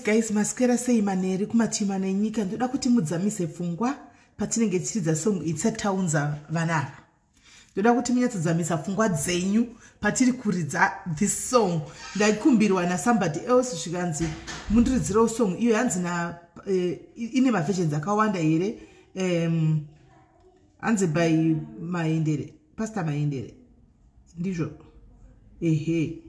Guys, maswera sei maneri kumatima nenyika. Ndoda kuti mudzamise pfungwa patinenge tichidza song itsataunza vanava. Ndoda kuti munyatsodzamisa pfungwa dzenyu patiri kuridza this song. Ndaikumbirwa na somebody else zvikanzi mundiridzirewo song iyo yanzi na ine maversions akawanda here. Anzi by Maendere, Pastor Maendere. Ndizvo. Ehe.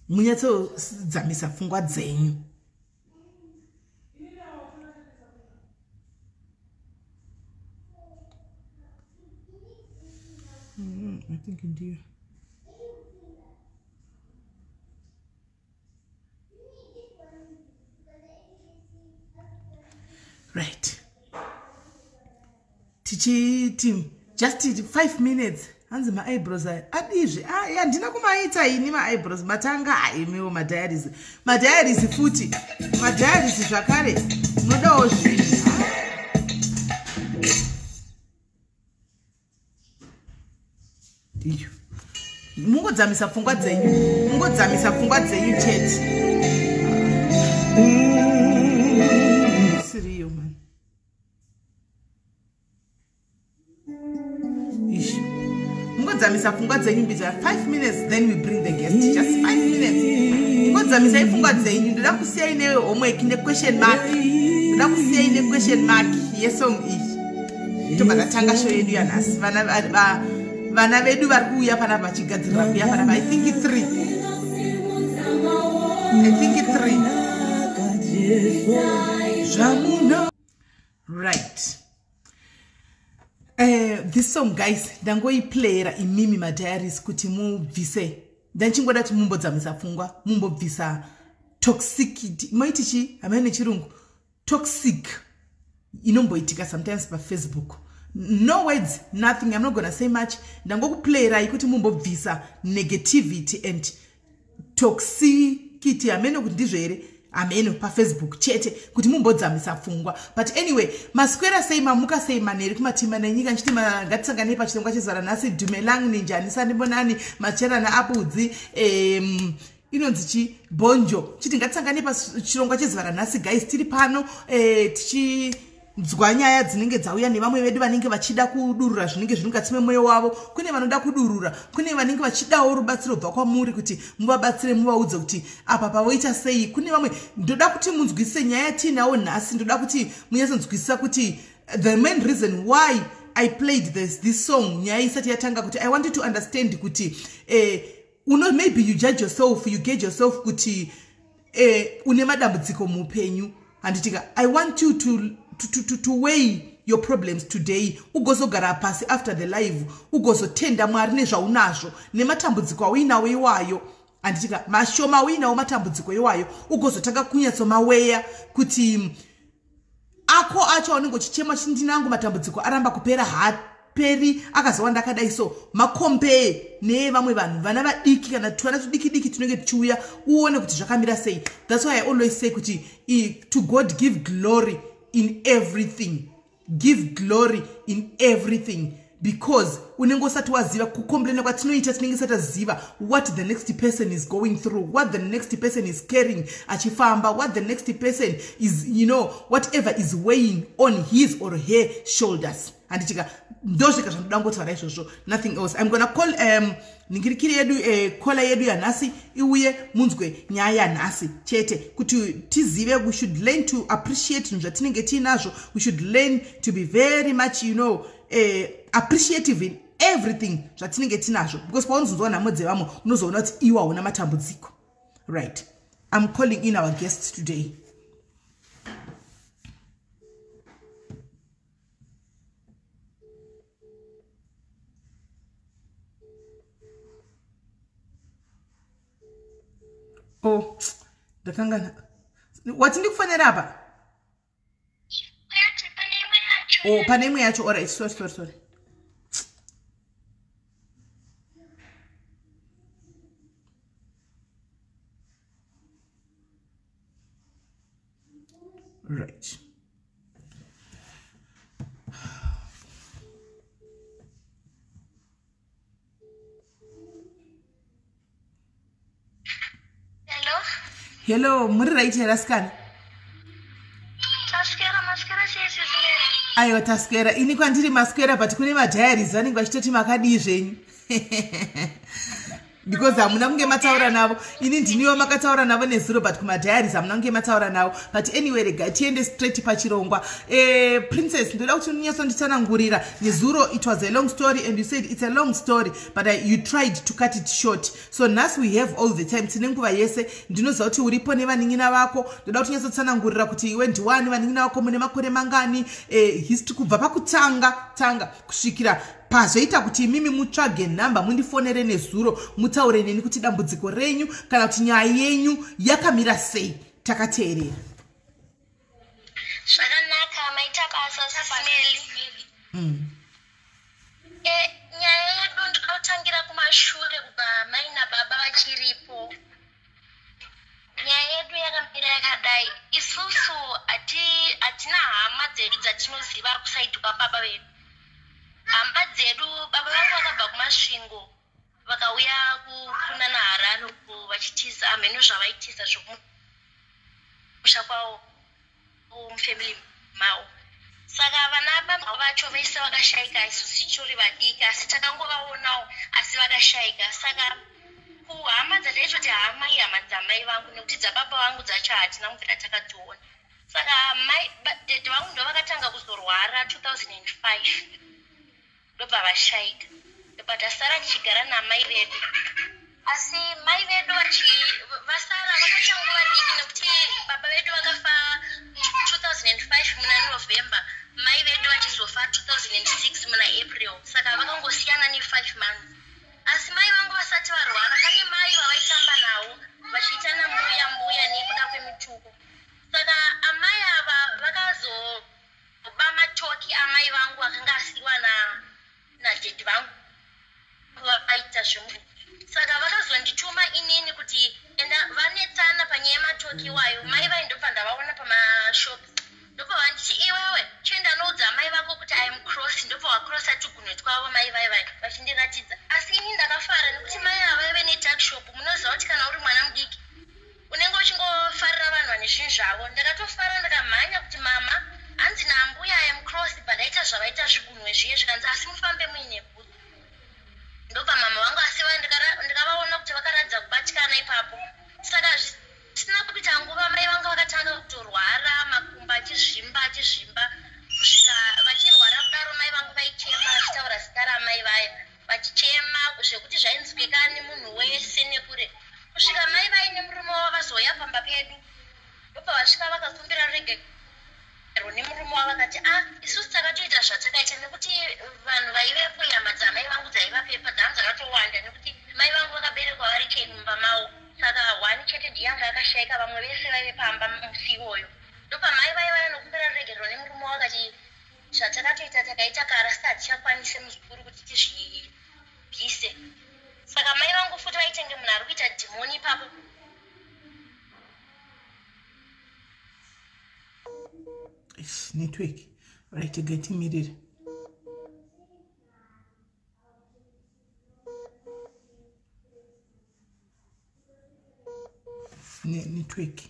Munyatsodzamisa pfungwa dzenyu. I think indeed. Right. Team, just 5 minutes. Hands my eyebrows are at easy. I didn't come in my eyebrows. Matanga, I know my diaries. My diaries is footy. My diaries is Shakari. No, Mungo zamisa fungwa dzenyu. Mungo zamisa fungwa dzenyu chat. Serious man. Zamisa fungwa dzenyu biza 5 minutes, then we bring the guest. Just 5 minutes. Ngo zamisa ifungwa dzenyu. Ndoda kusiya ine homework ine question mark. Ndoda kusiya ine question mark yesong iyi. Tobatanga show yedu yanasi. Vana vedu vari kuuya pana vachigadzirira kuya pana I think it's 3. Right. This song guys ndangoiplayera imimi madiaries kuti mubvise ndanchingoda kuti mumbodzamisa pfungwa mumbobvisa toxicity maitichi amene chirungu toxic inomboitika sometimes pa Facebook. No words, nothing, I'm not gonna say much. Ndangokuplayera kuti mumbobvisa negativity and toxicity amene kuti ndizvo here ameno pa Facebook chete kuti mumbodzamisa pfungwa. But anyway, maswera sei mamuka sei maneri kumatima nenyika nchiti ngatisangane pa chirongwa chezara nasi Dumelang ninjani sanibonani machera na apudzi inonzi chi bonjo chiti ngatisangane pa chirongwa chezara nasi guys tiri pano tichi mdzwa nyaya dzinenge dzauya nevamwe vedu vanenge vachida kudurura zvinenge zvinongatsime mwoyo wavo. Kune vanoda kudurura, kune vanenge vachidawo rubatsiro bva kwamuri kuti muvabatsire muvaudze kuti apa pavoita sei. Kune vamwe ndoda kuti munzwisise nyaya tinawo nhasi. Ndoda kuti munyatsonzwisisa kuti the main reason why I played this song nyaya isati yatanga kuti I wanted to understand kuti maybe you judge yourself, you gauge yourself kuti une madambudziko muupenyu. And I want you to weigh your problems today. Ugozogara pasi after the live. Ugozotenda mwari nezvaunazvo nematambudziko awinawo iwayo. Anditika mashoma awinawo matambudziko iwayo. Ugozotanga kunyatsomaweya kuti ako acho anenge chichema chindinangu matambudziko aramba kupera haperi akazowanda akadai so makombe nevamwe vanhu vana vadiki kana twana tudiki tunenge tuchiuya uone kuti zvakamira sei. That's why I always say kuti to God give glory in everything. Give glory in everything. Because unenge usati waziva kukomplena kwatinoita tinenge sataziva what the next person is going through, what the next person is carrying achifamba, what the next person is, whatever is weighing on his or her shoulders. And ndosvika zvandodangotaura izvozvo, nothing else. I'm gonna call ningirikiri yedu kola yedu yanhasi iuye munzwe nyaya yanhasi chete kuti tizive. We should learn to appreciate zvinhu zvatinenge tiinazvo. We should learn to be very much appreciative in everything zvatinenge tinazvo, because paunozonzwa nhamo dzevamwe unozoona kuti iwe hauna matambudziko. Right. I'm calling in our guest today. Oh, ndakangana. What ndikufanira apa? Oh, pane imwe yacho. Alright, sorry. Right. Hello, muri right here scan. Taskera Sis Melly. Ayo taskera, ini kwandiri maskera but kune ma diaries vanenge vachitoti makadii zvenyu. Because hamuna kunge mataura navo. Ini ndiniwo makataura navo nezuro but kuma diaries hamuna kunge mataura navo. But anyway, rega tiende straight pachirongwa. Princess, ndoda kuti unyasonditsanangurira nezuro. It was a long story and you said it's a long story but you tried to cut it short. So now we have all the time. Tine nguva yese ndinoziva kuti uripo nevaning'ina vako. Ndoda kuti unyatsotsanangurira kuti iwe ndiwani, vaning'ina vako mune makore mangani, history kubva pakutanga kusvikira pazvoita kuti imimi mutsvage nhamba mundifonere nezuro mutaure neni kuti dambudziko renyu kana kuti nyaya yenyu yakamira sei. Takateerera. Zvakanaka maita basa Sis Melly. Nyaya yedu ndikautangira kumashure kubva mai nababa vachiripo. Nyaya yedu yakamira yakadai. Isusu hatina hama dzedu dzatinoziva kusaidi kwababa vedu. Hama dzedu, baba vangu vakabva kumasvingo vakauya kuna naHarare uko vachitiza hameno zvavaitiza zvokumusha kwavo mufamily mavo. Saka vana baba vacho vese vakashayika, isusu tichiri vadiki asi takangovaonawo asi vakashayika. Saka kuhama dzataiti kuti hama dzamai vangu nekuti dzababa vangu dzacho hatina kumvira takadziona. Saka dede vangu ndo vakatanga kuzorwara 2005. Ndobva vashayika. Ndobva tasara tichigara namai vedu. Asi mai vedu vasara vakachangova vadiki nekuti baba vedu vakafa 2005 muna November. Mai vedu vachizofa 2006 muna April. Saka vakangosiyana ne5 months. Asi mai vangu vasati varwara kane mai vavaitamba navo vachiitana mbuya nekuda kwemituko. Saka amai ava vakazoba matoki amai vangu akanga asiwa nadedi vangu vaita zvomunhu. Saka vakazondituma inini kuti enda vanetsana panyaya yematoki iwayo. Mai vaindobva ndavaona pamashopu. Ndobva vanditi iwewe chienda noudza mai vako kuti I am cross. Ndobva wakrosa tugunwe twavo mai vai vachindiratidza. Asi ini ndakafara nekuti mai ava vaive nedark shop. Munoziva kuti kana uri mwana mudiki unenge uchingofarira vanhu vane zvinhu zvavo. Ndakatofara ndakamhanya kuti mama hanzi naambuya I am cross but aita zvavaita zvigunwe zviye zvikanzi asi mufambe muine bhutsu. Ndobva mama vangu asi ndikavaona kuti vakaradza kubatikana ipapo. Saka zvisina kuita nguva mai vangu vakatanga kutorwara makumba achizvimba kusvika vachirwara kudaro mai vangu vaichema vachitaura zita ramai vaya vachichema zvekuti zvainzwika nemunhu wese nekure. Kusvika mai vaine murume wavo vazoya pamba pedu. Ndobva vasvika vakakumbira rege nemurume wavo vakati isusu takatoita zvatakaita nekuti vanhu vaivepo nyama dzamai vangu dzaivapepa dzangu dzakatowanda nekuti mai vangu vakaberekwa vari mumba mavo. Saka wani chete ndiyanga yakashayika vamwe vese vaive pamba musi iwoyo. Ndobva mai vaiva nokumbira regero nemurume wavo vakati zvatakatoita takaita kara sati hatichakwanise muzukuru kuti tizvibvise. Saka mai vangu futi vaitenge munhu ari kuita dhimoni ipapo. Network. Right, getting me. Network.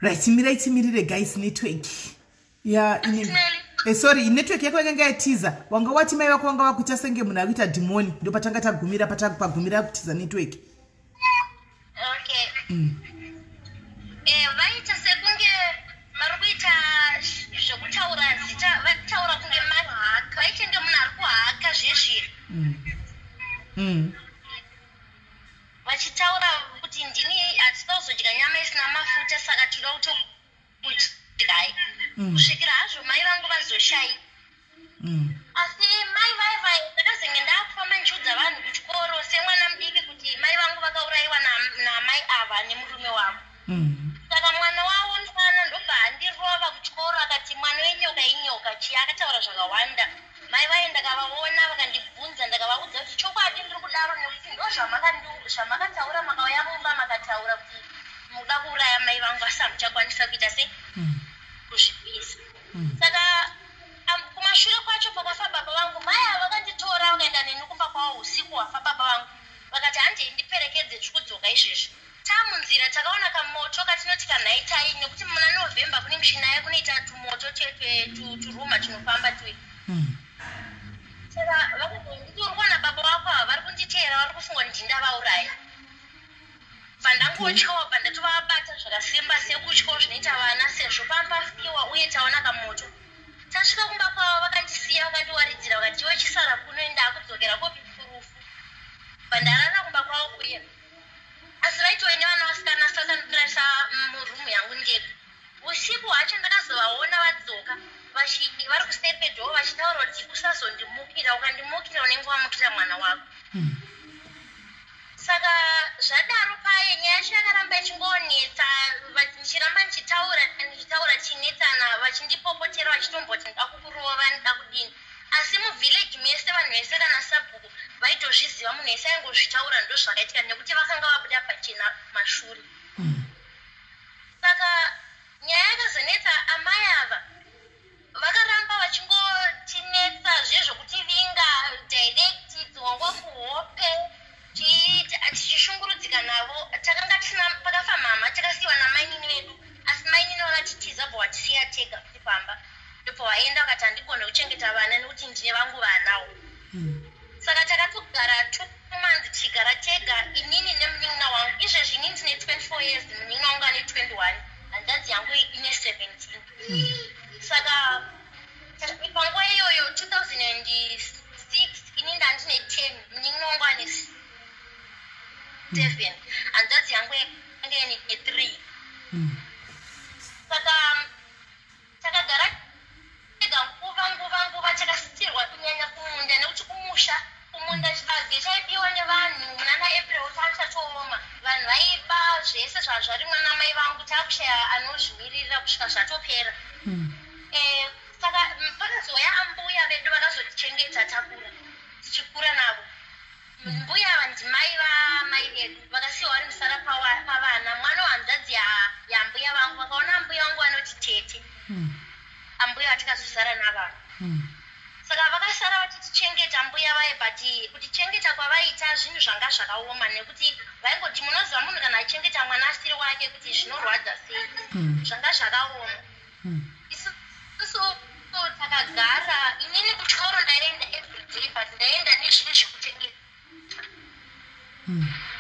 Right, me guys, network. Yeah, sorry, network yako yakanga yatiza. Wanga wati mai wako wanga wakuita senge munhu akuita dhimoni. Ndo patanga tagumira kutiza network. Okay. Vaita sekunge varikuita zvekutaura zita vataura kunge mahaka vaitenge munhu ari kuhaka zvezviri. Vachitaura kuti ndini hatida kuzodya nyama isina mafuta saka tinoda kutokudyai. Kusvikira hazvo mai vangu vazoshayika. Asi mai vai ndakazenge ndakufamba ndichiudza vanhu kuchikoro semwana mudiki kuti mai vangu vakaurayiwa namai ava nemurume wavo. Saka mwana wavo mufana ndobva andirova kuchikoro akati mwana wenyoka inyoka chii akataura zvakawanda. Mai vaye ndakavaona vakandibvunza ndakavaudza kuti chokwadi ndiri kudaro nekuti ndo zvamakataura makauya mumba makataura kuti muda kuuraya mai vangu asi hamuchakwanisa kuita sei kuzvipisa. Saka kumashure kwacho pakafa baba vangu tipfekedze tikudzoka izvezvi tamunzira takaona kamoto katinoti kanhaitai nekuti muna November kune mishina yakunoita tumoto turuma tunofamba twe saka vakanditi uri kuona baba wako ava vari kunditeera vari kufunga kuti ndindavauraya pandangotyawo pandatovabata zvakasimba sekutyawo zvinoita vana sezvo pampafiwa uye taona kamoto tasvika kumba kwavo vakandisiya vakandiwaridzira vakati iwe chisara kuno ndakudzokera kopi furufu pandarara kumba kwavo kuya asi vaitowe nevana vasikana sasandirasa murumu yangu ndega usiku hacho ndakazovaona vadzoka vari kuseri pedhoo vachitaura kuti usazondimukira ukandimukira unenge wamukira mwana wako saka zvadaro paye nyaya yacho yakaramba ichingonetsa ndichiramba ndichitaura chinetsana vachindipopotera vachitomboti ndakukurova ndakudini asi muvhileji mese vanhu vese kana sabhuku vaitozviziva munhu wese aingozvitaura ndo zvakaitika nekuti vakanga vabuda pachena mashure saka nyaya yakazonetsa amai ava vakaramba vachingotinetsa zvezvokutivinga direct dzongwa kuhope tichishungurudzika navo takanga tisina pakafamhama takasiyiwa namainini vedu asi mainini vakatitiza bva watisiya tega kuti pamba ndipo vaenda vakati handigone kuchengeta vana nekuti ndine vangu vanawo saka takatogara 2 months tichigara tega inini nemunin'ina wangu izvezvi inini ndine 24 years munin'ina wangu ane 21 hanzvadzi yangu ine 17 saka panguva iyoyo 2006 inini ndandine 10 munin'ina wangu ane 7 hanzvadzi yangu anga ine 3 saka takagara tega nguva takasitirwa kunyanya kumunda nekuti kumunda chibage chaibiwa nevanhu munana April tachatooma vanhu vaiba zvese zvazvari mwana mai vangu takushaya anozvimirira kusvika zvatopera saka pakazoya ambuya vedu vakazotichengeta takura tichikura navo mbuya vandimai vamai vedu vakasiyiwa vari musara pavana mwana wanzvadzi yambuya vangu vakaona ambuya vangu vanoti tete ambuya vatikazosara navanhu saka vakasara vachitichengeta mbuya vaye but kutichengeta kwavaiita zvinhu zvanga zvakaoma nekuti vaingoti munoziva munhu kana achengeta mwana asiri wake kuti zvinorwadza sei zvanga zvakaoma isusu takagara inini kuchikoro ndaienda everyday but ndaienda nezvine zvekuchengeta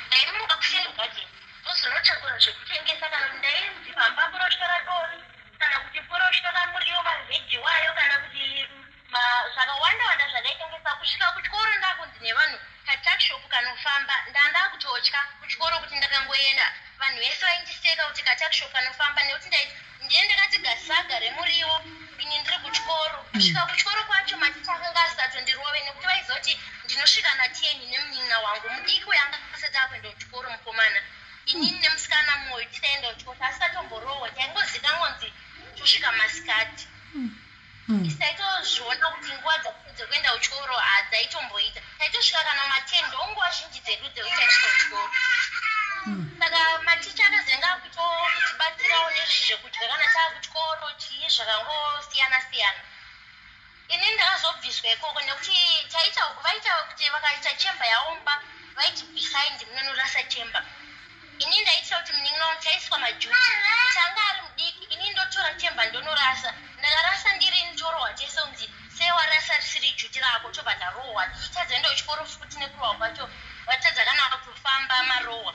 ndaimuka kuseri gadeni ndozvinotakura zvekuchengeta kana kuti ndainzi pamba purostora dori kana kuti purostora muriwo mavheji wayo kana kuti zvakawanda zvakaitengesa kusvika kuchikoro ndakunzi nevanhu katakshop kanofamba ndandakutotya kuchikoro kuti ndakangoenda vanhu vese vaindiseka kuti katakshop kanofamba nekuti ndiye ndakati gasaga remuriwo ini ndiri kuchikoro kusvika kuchikoro kwacho maticha akanga asisatondirove nekuti vaizoti ndinosvika na10 nemunin'ina wangu mudiki uyanga asati akuenda kuchikoro mukomana inini nemusikana mumwe tisaenda kuchikoro asikatomborova taingozikangonzi tosvika masikati taitozviona kuti nguva dzekuenda kuchikoro hadzaitomboita taitosvika kana ma10 ndonguva zhinji dzedu dzekuti taisvika kuchikoro saka maticha akazenga kutibatsirawo nezvekudya kana taakuchikoro chii zvakangosiyana siyana ini ndakazobviswa ikoko nekuti vaita kuti vakaita chemba yaomba vaiti behind munonorasa chemba ini ndaitira kuti munin'ina wangu chaiswa majuti kuti anga ari mudiki ini ndotora chemba ndonorasa ndakarasa ndiri ndorohwa chese unzi sewarasa risiri juti rako tobva ndarohwa tichitadza enda kuchikoro futi nekurohwa kwacho vatadza kana kutofamba marohwa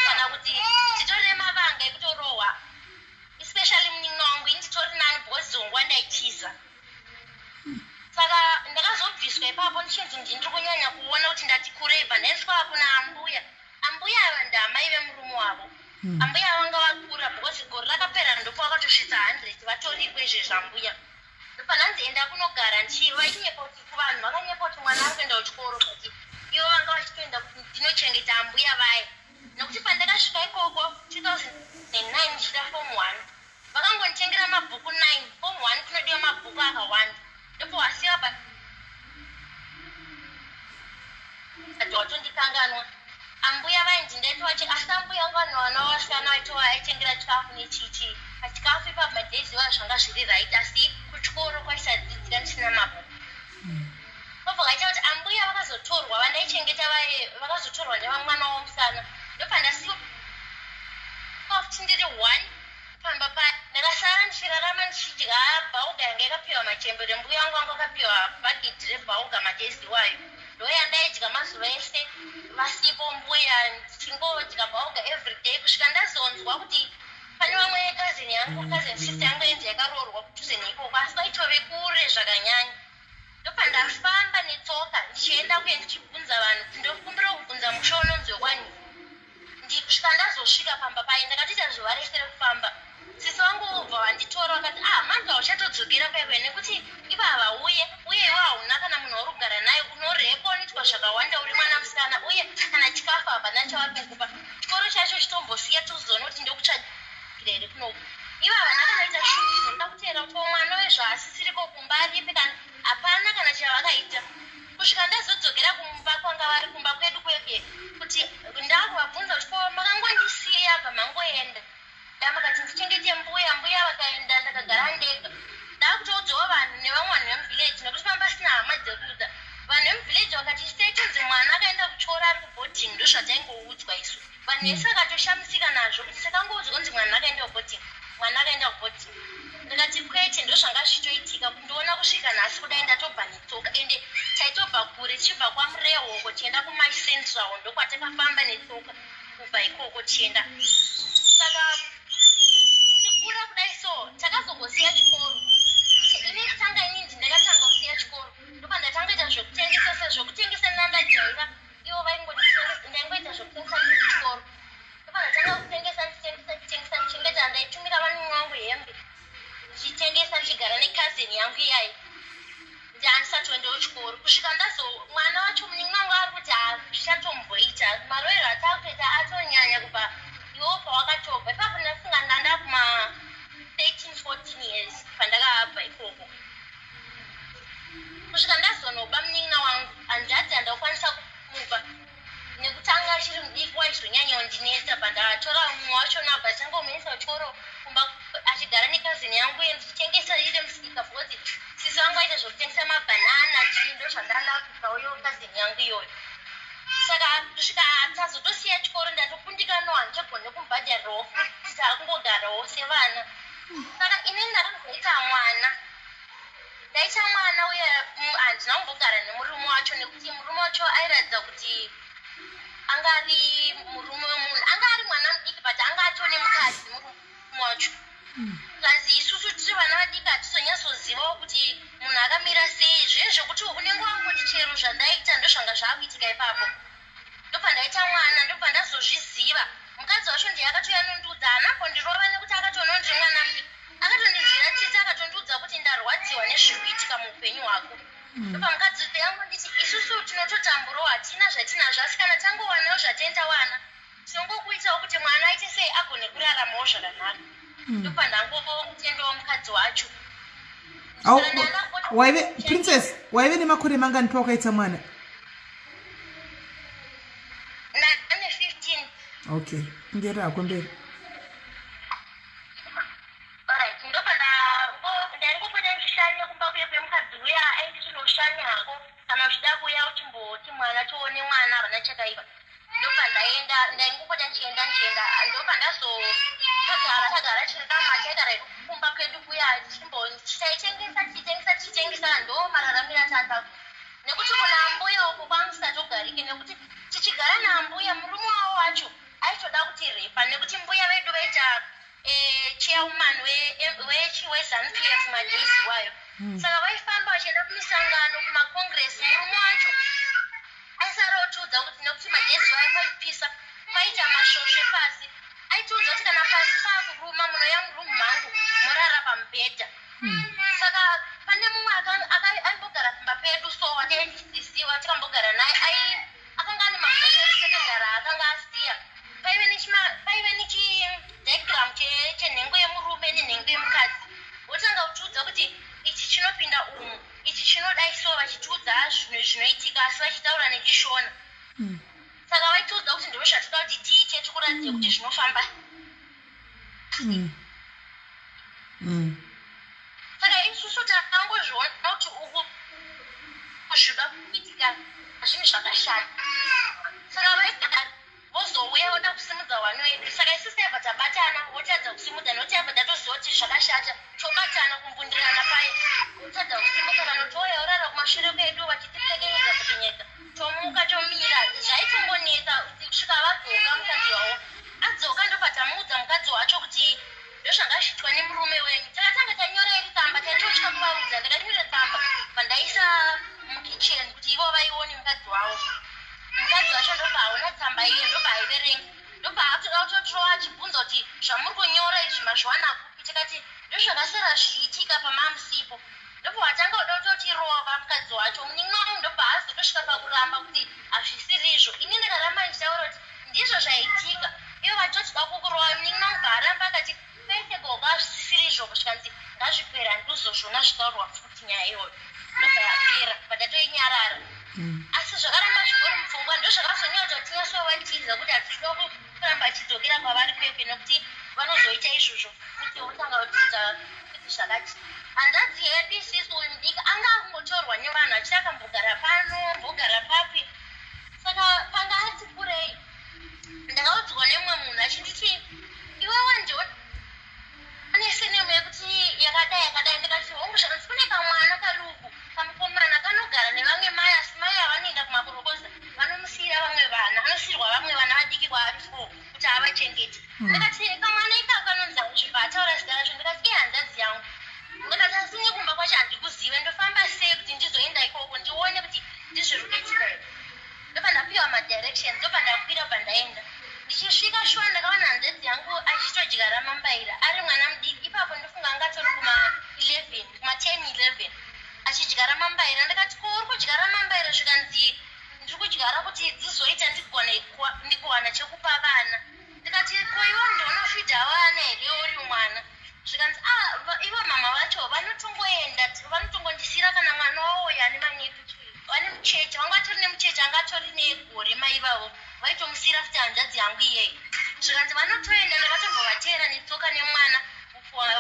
kana kuti titori mavanga ekutorohwa especially munin'ina wangu ini titori nani bhozongwa ndaitiza saka ndakazobviswa ipapo ndichinzi ndiri kunyanya kuona kuti ndati kureba ndaiswa kuna ambuya ava ndamai vemurume wavo ambuya vanga vakura because gore rakapera ndopo vakatosvitsa 100 vatoriko izvezvo ambuya ndopananzienda kunogara vainyepa kuti kuvanhu vakanyepa kuti mwana ari kuenda kuchikoro kuti ivo vanga vachitoenda kuti ndinochengeta ambuya vaye nekuti pandakasvika ikoko 2009 ndichida form 1 vakangonditengera mabhuku 9 form 1 kunodiwa mabhuku akawanda ndipo wasiva watondikanganwa ambuya vainzi ndaitovache asi ambuya vangu vanhu vana vasikana vaitengera chikafu nechichi pachikafu ipapo madhezi vaya zvanga zviri right asi kuchikoro kwaisadzidzika ndisina mabhuku pobva kaita kuti ambuya vakazotorwa vandaichengeta vaye vakazotorwa nevamwana womusana ndopanda siwo tindiri 1 pamba pa ndakasara ndichirarama ndichidya bhauga yanga yakapiwa machembere mbuya wangu wanga akapiwa bhagidhi rebhauga madhezi wayo ndoyandaidya mazuva ese vasipo mbuya ndichingodya bhauga everyday kusvika ndazonzwa kuti pane vamwe kazini yangu kazini sister yangu yenzi yakaroorwa kudhuze neikoko asi vaitove kure zvakanyanya ndopandafamba netsoka ndichienda kuye ndichibvunza vanhu kuti ndokumbira kubvunza musha unonzi wekwani kusvika ndazosvika pamba pai ndakatiita zuva rese rekufamba sisi wangu ubva wanditora wakati manga uchatodzokera kwekwe nekuti ivava uye iwe hauna kana munhu uri kugara naye unorekonitwa zvakawanda uri mwana musikana uye kana chikafu hapana chavari kukupa chikoro chacho chitombosiya tozoona kuti ndokutsvagire here kunoku ivava nakanaita shuku ndakutera kuti mwana wezvaasisiriko kumba aripe kana hapana kana chavakaita kusvika ndazodzokera kumba kwanga vari kumba kwedu kweke kuti ndakuvabvunza kuti ko makangondisiya bva mangoenda ndamakati ndichengete mbuya vakaenda ndakagara ndega ndakutodzowa vanhu nevamwe vanhu vemuvhileji nekuti pamba sina hama dzekuda vanhu vemuvhileji vakati setunzi mwana akaenda kuchora ari kubhodhing ndo zvataingoudzwa isu vanhu vese vakatoshamisika nazvo kuti takangoudzwa kunzi mwana akaenda kubhodhing ndikati kwete ndo zvanga zvichitoitika kundiona kusvika nhasi kudai ndatobva netsoka ende taitobva kure tichibva kwamurehoko tienda kumacentral ndokwatakafamba netsoka kubva ikoko tienda saka tichikura kudai so takazongosiya chikoro ini tanga ininzi ndakatanga kusiya chikoro ndopandatangoita zvokutengesa sezvokutengesa nandajaira ivo ndaingoita zvokutengesa ndiri chikoro ndopandatanga kutengesa ndichengeta ndaitumira vanhu vangu hembe ndichitengesa ndichigara nekazini yangu iyayi ndandisati wendewo chikoro kusvika mwana wacho muningi wangu ari kuti zvichatomboita marwere atakutoita atonyanya kubva iwo pawakatobva ipapo ndafunga ndanda kuma 13-14 years pandakabva ikoko kusvika ndazonoba munin'ina wangu handati handakwanisa kumupa nekutanga chiri mudiki waizonyanya kundinetsa pandatora mumwe wacho nabva changomuisa chikoro kumba achigara nekazini yangu uye ndichitengesa iri musika bhozi sisi wangu aita zvokutengesa mabhanana chindo zvandandakubvauyo kazini yangu iyoyo saka kusvika tazotosiya chikoro ndatokundikanowa ndichagone kumubhadharirawo futi takungogarawo sevana saka inini ndakangoita mwana ndaita mwana uye handina kumbogara nemurume wacho nekuti murume wacho airatidza kuti angari murume wemunhu anga ari mwana mudiki but anga atone mukadzi murume wacho kazi isusu tiri vana vadiki hatizonyatsozivawo kuti munhu akamira sei zvinhu zvokuti unenge wangoti chero zvandaita ndo zvanga zvaakuitika ipapo ndopandaita mwana ndopandazozviziva mukadzi wacho ndiye akatoyanondudza anapondirova nekuti akatonondiri mwana mudiki akatondinzvira tsitsi akatondiudza kuti ndarwadziwa nezviri kuitika muupenyu hwako ndopamukadzi yangu nditi isusu tinototamburawo hatina zvatinazvo asi kana tangowanawo zvataitawana tinongokuitawo kuti mwana aite sei agone kuraramawo zvakanaka ndopandangotendawo mukadzi wacho princess waive nemakore mangani pawakaita mwana? ane 15. Okay, ngera kwemberi. Alright, ndaingopota ndishanya kumba kuye kwemukadzi uya ainditinoshanya hako kana uchida kuya uchimboti mwana toone mwana hapana chakaiva ndopandaenda ndaingopota ndichienda ndopandazotagara chirikama chaigara kumba kwedu kuya tichitengesa ndo mararamira tata nekuti kuna mbuya uko kwamusatogarike nekuti tichigara nambuya murume wavo wacho aitoda kuti repa nekuti mbuya vedu vaita chairman weZANU-PF madhezi wayo saka vaifamba vachienda kumisangano kumakongresi murume wacho aisara otiudza kuti nekuti madhezi wayo paipisa paita mashoshe pasi aitiudza kuti kana pasi paakuruma munoya murumu mhangu morara pamubhedha saka pane mumwe aimbogara pamba pedu so wataisisiwa tikambogara naye akanga ane mabhoshe ekusekendari akanga asiya paive nechidiagram chenhengo yemurume nenhengo yemukadzi wotanga kutiudza kuti ichi chinopinda umu ichi chinodai so vachitiudza zvinhu zvinoitika asi vachitaura nechishona saka vaitiudza kuti ndizvo zvatida kuti tiite tikuratidze kuti zvinofamba saka isusu takangozviona kuti uku kuzvida kuitika zvinhu zvakashata saka vaigara uzouya woda kusimudza wani wedu saka isusu yabva tabatana wotadza kusimudza nokuti yabva tatoziva kuti zvakashata tobatana kumbundirana paye wotadza kusimuka kana toya urara kumashure kwedu vachitipfekedza kuti nyeka tomuka tomira zvaitombonetsa kusvika vadzoka mukadzi wavo adzoka ndopatamuudza mukadzi wacho kuti ndozvanga zviitwa nemurume wenyu takatanga tanyora iri tsamba taitotya kuvaudza ndakanyore tsamba pandaisa mukicheni kuti ivo vaione mukadzi wavo mukadzi wacho ndobva aona tsamba iye ndobva aiverenga ndobva autotowa achibvunza kuti zvamuri kunyora izvi mazviwana kupi tikati ndozvakasara zvichiitika pamamusipo ndobva watanga uda kutotirova mukadzi wacho munin'ono ndobva azotosvika pakuramba kuti hazvisiri izvo ini ndakaramba ndichitaura kuti ndizvo zvaitika ivo vatotida kukurova munin'ono bva aramba akati pese goga hazvisiri izvo kusvikanzi ngazvipera ndizozvona zvitaurwa futi nyaya iyoyo ndobva yapera patatoinyarara asi zvakaramba zvingori mupfungwa ndozvakazonyota kuti tinyasovatiza kuti hatida kuramba achidzokera kwavari pepe nokuti vanozoita izvozvo kuti utanga kutiudza kuti zvakati hanzvadzi yedu isisu uyu mudiki anga akungotorwa nevanhu achiti akambogara pano mbogara papi saka panga ati kurei ndakaudzwa nemumwe munhu achinditi iwewe ndiwo anesenemu yekuti yakadai ndikati hongu zvakanzi kune kamwana kaduku kamukomana kanogara nevamwe mai asi mai avanoenda kumaborokoza vanomusiyira vamwe vana anosiyirwa vamwe vana vadiki kwaari 4 kuti avachengete ndikati kamwana ika kanonzi kuzvibva ataura zita racho ndikati ihanzvadzi yangu ndikati asi nekumba kwacho handikuzive ndofamba sei kuti ndizoenda ikoko ndione kuti ndizviri kuitika here ndobva ndapiwa madirection ndobva ndakwira bva ndaenda ndichisvika shuwa ndakaona hanzvadzi yangu achitodyara mambaira ari mwana mudiki ipapo ndofunga angatori kuma-10 kuma-10-11 achidyara mambaira ndikati ko uri kudyara mambaira zvikanzi ndiri kudyara kuti dzizoita ndigowana chekupa vana ndikati ko iwo ndonofidha vana here uri mwana zvikanzi ivo mama vacho vanotongondisira kana mwana wauya ane manyetu vane mucheche vanga vatori nemucheche anga atori negore mai vavo vaitomusira futi hanzvadzi yangu iyeye zvikanzi vanotoenda ndakatombovatera netsoka nemwana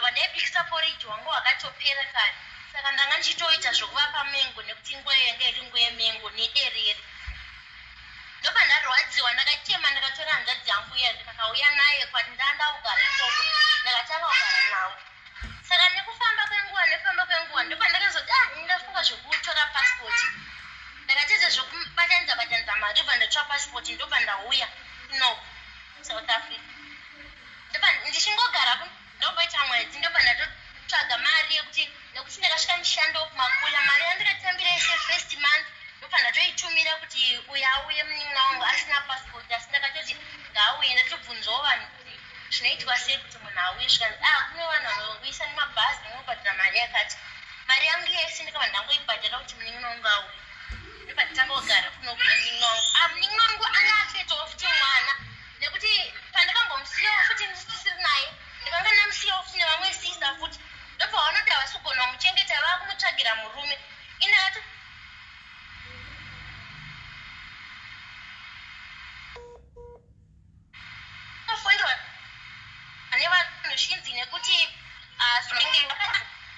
vandaipikisa poriji wangu wakatopera kare saka ndanga ndichitoita zvokuvapa mengo nekuti nguva yanga iri nguva yemengo nederere ndobva ndarwadziwa ndakatema ndakatora hanzvadzi yangu iya ndikakauya naye kwati ndanda kugara ikoko ndakatanga kugara navo saka nekufamba kwenguva ndobva ndakazoti ndafunga zvokutora pasipoti ndakatedza zvokubatanidza mari ndobva ndatora pasipoti ndobva ndauya kuno South Africa ndobva ndichingogara ndomboita mwedzi ndobva ndatotsvaga mari yekuti nekuti ndakasvika mushando kumakula mari yandikatambira yese first month ndobva ndatoitumira kuti uyo auye munin'ina wangu asina pasipoti asi ndakatoti ngaauye ndatobvunzawo vanhu kuti zvinoitwa sei kuti munhu auye zvikanzi kune vanhu vanongoisa nemabhazi vanobhadhira mari yakati mari yangu yese ndikabva ndangoibhadhara kuti munin'ina wangu auye ndobva nditanga kugara kuno kuna munin'ina wangu munin'ina wangu anga afedzawo futi mwana nekuti pandakambomusiyawo futi ndisisiri naye ndikanga ndamusiyawo futi nevamwe sisa futi ndobva vanoda vasugona muchengeta vakumutsvagira murume indakati afonderwa ane vanhu shinzi nekuti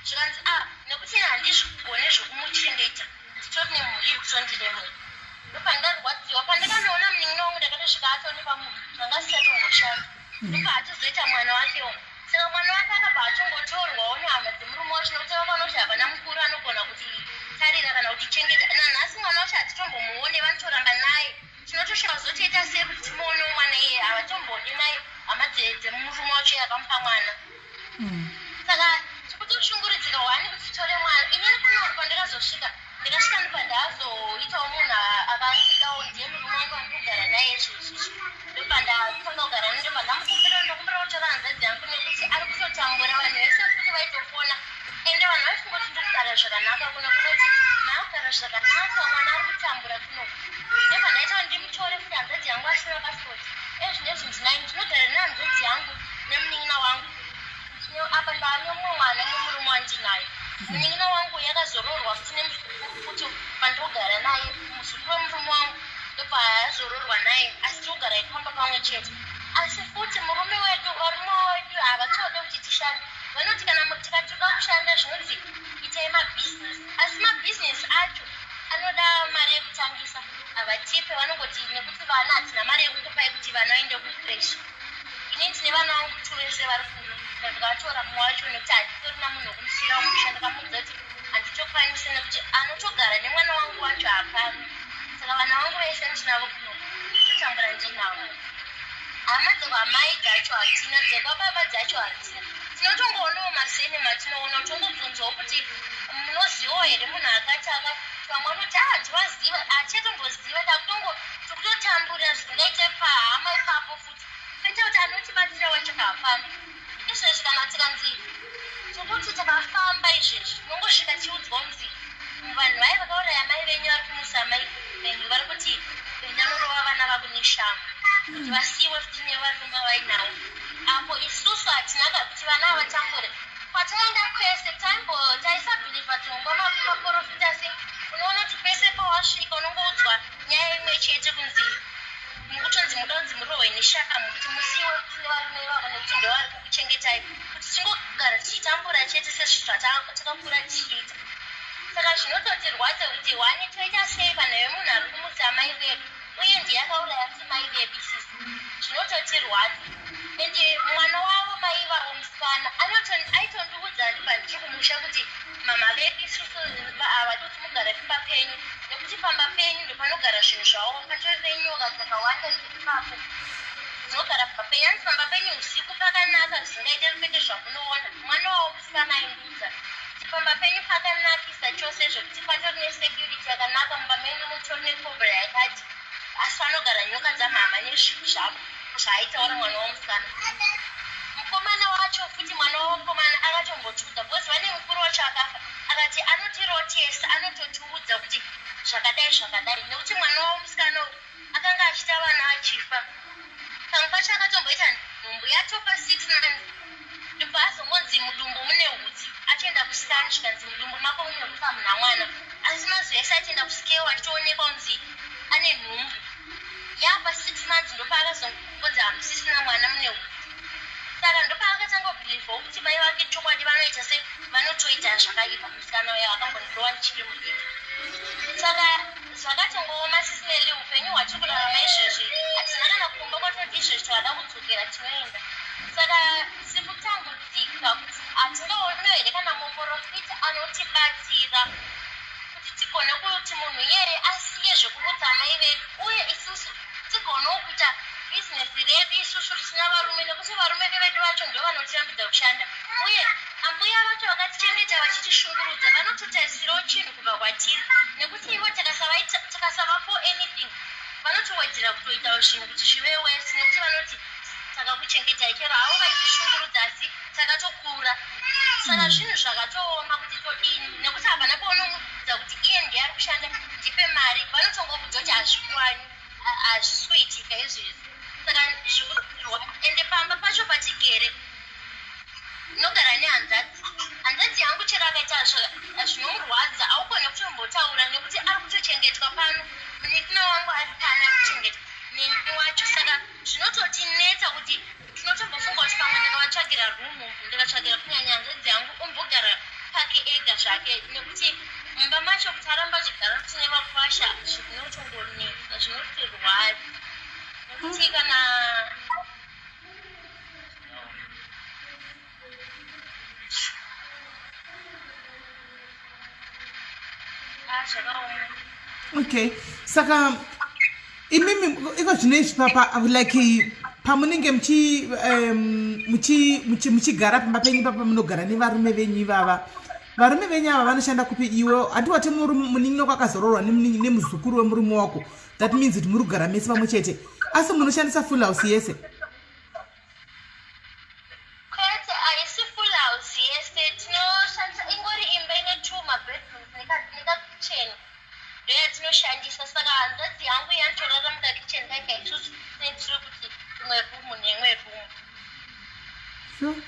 zvikanzi nekuti handizvigone zvokumuchengeta nditori nemhuri iri kutondiremera ndopandarwadziwa pandakanoona munin'ina wangu ndakatosvika atonipa munhu zvanga zvisatomboshanda ndobva atizoita mwana wakewo saka mwana wake akabva atongotorwawo nehama dzemurume wacho nokuti vakaona kuti havana mukuru anogona kuti tarira kana kuti chengeta nanhasi mwana wacho hatitombomuone vanotoramba naye tinotosvika zotoita sei kuti timoonewo mwana iye havatombode naye hama dzemurume wacho yakamupa mwana saka tikutoshunguridzika wani kuti titore mwana inini kunouri pandakazosvika ndikasvika ndibva ndazoitawo munhu akandidawo ndiye murume wangu andogara naye zvezvizvi ndobva ndakona kugara naye ndobva ndokumbira kutora hanzvadzi yangu nekuti ari kutotambura vanhu vese futi vaitofona ende vanhu vaifungoti ndikugara zvakanaka kuno kunoti naakugara zvakanaka mwana ari kutambura kuno ndobva ndaita ndimutore kuti hanzvadzi yangu asina pasipoti ezvinezvi ndinogara nehanzvadzi yangu nemunin'ina wangu apa ndanemumwe mwana nemurume wandinayo munin'ina wangu yakazororwa futi nemuzukuru futi pandogara naye muzukuru wemurume wangu ndobva yazororwa naye asi tinogara ikamba pamwe chete asi futi murume wedu varume wedu havatode kuti tishande vanoti kana tikatoda kushanda zvinonzi itai mabhizinesi asi mabhizinesi acho anoda mari yekutangisa vatipe vanongoti nekuti vana hatina mari yekukupai kuti vana vaende kucreshi. Inini ndine vana vangu 2 vese vari kuno. Ndakatora mumwe wacho nekuti handitorina munhu wekumusiyira mumusha. Ndikamuudza kuti handitokwanisi nekuti anotogara nemwana wangu wacho hapano. Saka vana vangu vese ndinavo kuno kutotambura ndinavo. Hama dzekwamai dzacho hatina, dzekwababa dzacho hatina. Tinotongoonawo masene matinoona tongobvunzawo kuti munozivawo here munhu akati vamwe vanoti tivaziva hachatomboziva takutotambura zvingaite pahama ipapo futi kuita kuti anotibatira wachakafana. Izvezvi kana tikanzi tokuti takafamba izvezvi tinongosvika tiudzwa kunzi vanhu vai vakauraya mai venyu vari kumusa mai venyu vari kuti vendanorova vana vavo neshamhu kuti vasiyiwe futi nevarumba vainavo. Apo isusu hatinaka kuti vana havatambure. Kwataenda kwese taisabhilivha tinongwa maprofita sei. Unoona kuti pese pawasvika unongoudzwa nyaya imwe chete kunzi mukutonzi muda kunzi murohwe neshamhu kuti musiyiwe kuti nevarume vavo nekuti ndovari kukuchengetai kuti tingogara tichitambura chete sezvinhu zvatakakura tichiita. Saka zvinototirwadza kuti wani toita sei vanhu vemunhu ari kumutsa mai vedu uye ndiye akauraya kuti mai vedu isisi. Zvinototirwadza ende mwana wavo mai vavo musikana aitondiudza ndiri kumusha kuti mama vedu isusu havati mugara pimba penyu nekuti pamba penyu ndopanogara zvinhu zvavo patorine nyoka dzakawanda dziripapo dzinogara pamba penyu. Anzi pamba penyu usiku pakanaka zvingaite kwete zvakunoona. Mwana wavo musikana aindiudza kuti pamba penyu pakanakisa chose zvokuti patorine security yakanaka mumba menyu mutorine kobra yakati asi panogara nyoka dzamhama nezvinhu zvavo zvaaitaura mwana womusikana. Mukomana wacho futi mwana womukomana akatombotudza bhozi vane mukuru wacho akafa akati anotirotesa anototiudza kuti zvakadai zvakadai nekuti mwana womusikana akanga achita vana achifa. Pamwe pacho akatomboita nhumbu yatopa 6 months ndobva azongonzi mudumbu mune hudzi achienda kusikani zvikanzi mudumbu mako mune huka muna mwana asi mazuva ese achienda kusikewa achitoonekwa kunzi ane nhumbu yapa 6 months ndopa akazongonzi hamusisina mwana mune hudzi. Saka ndopa akatangobhilivhawo kuti mai vake chokwadi vanoita se vanotoita zvakaipa musikana uyo akambondirowa ndichiri mudiki. Saka zvakatongooma Sis Melly upenyu hwatiri kurarama izvezvi hatina kana kumba kwatoti izvezvi takada kudzokera tinoenda. Saka sikutambudzika kuti hatingaono here kana muprofita anotibatsira kuti tigone kuti munhu iyeye asiye zvekubudza mai vedu uye isusu tigonewo kuita bhizinesi redu isusu risina varume nekuti varume vedu vacho ndo vanotirambidza kushanda uye ambuya vacho vakatichengeta vachitishungurudza vanototarisirawo chinhu kubva kwatiri nekuti ivo tikasavapo anything vanotiwedzera kutoitawo zvinhu kuti zvive wesi nekuti vanoti takakuchengetai chero havo vaitishungurudza asi takatokura. Saka zvinhu zvakatooma kuti todini nekuti hapana paunomuudza kuti iye ndiye ari kushanda ndipe mari vanotongokudza kuti hazvikwani hazvisuitika izvezvi. Saka zvikutirwa ende pamba pacho patigere nogara nehanzadzi yangu chero akaita zvinomurwadza haukone kutombotaura nekuti ari kutochengetwa pano munikina wangu ari pano ari kuchengeta neni wacho. Saka zvinototinetsa kuti tinotombofunga kuti pamwe ndikavatsvagira rumu ndikatsvagira kunyanya hanzadzi yangu umbogara pake ega zvake nekuti mumba macho kuti aramba achigara tine vakwasha zvinotongonetsa zvinotirwadza nekuti kana zvakaoma. Okay, saka imimi iko zvinoizvi papa like pamunenge muchigara pamba penyu papa munogara nevarume venyu ivava varume venyu ava vanoshanda kupi iwe hatiwati munin'ino kwakazororwa nemuzukuru wemurume wako that means kuti muri kugara mese pamwe chete asi munoshandisa full house yese? Kwete haisi full house yese tinoshandisa ingori imba ine 2 mabedrooms nekakicheni ndoyatinoshandisa. Saka hanzadzi yangu yanotorara mukakicheni kaika isusu tiri kuti rimwe rumu neimwe rumu. Sure.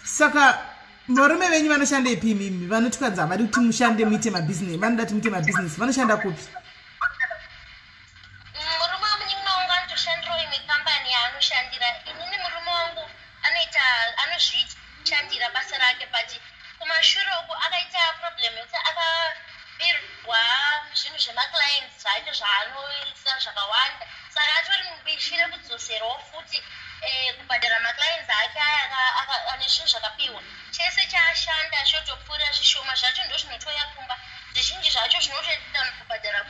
Saka varume venyu vanoshanda ipi imimi vanoti kwanzi havadi kuti mushande muite mabhizinesi vanoda kuti muite mabhizinesi vanoshanda kupi? Murume wamunyima wangu anotoshandirawo imwe kambani yaanoshandira. Inini murume wangu anozvishandira basa rake but kumashure uku akaita problem yekuti akabirwa zvinhu zvemaclients zvacho zvaanoisa zvakawanda saka atori mubishire kudzoserawo futi kubhadhara maclients ake aya ane zvinhu zvakapiwa chese chaashanda chotopfuura zvishoma zvacho ndo zvinotoya kumba zvizhinji zvacho zvinotoita kubhadhara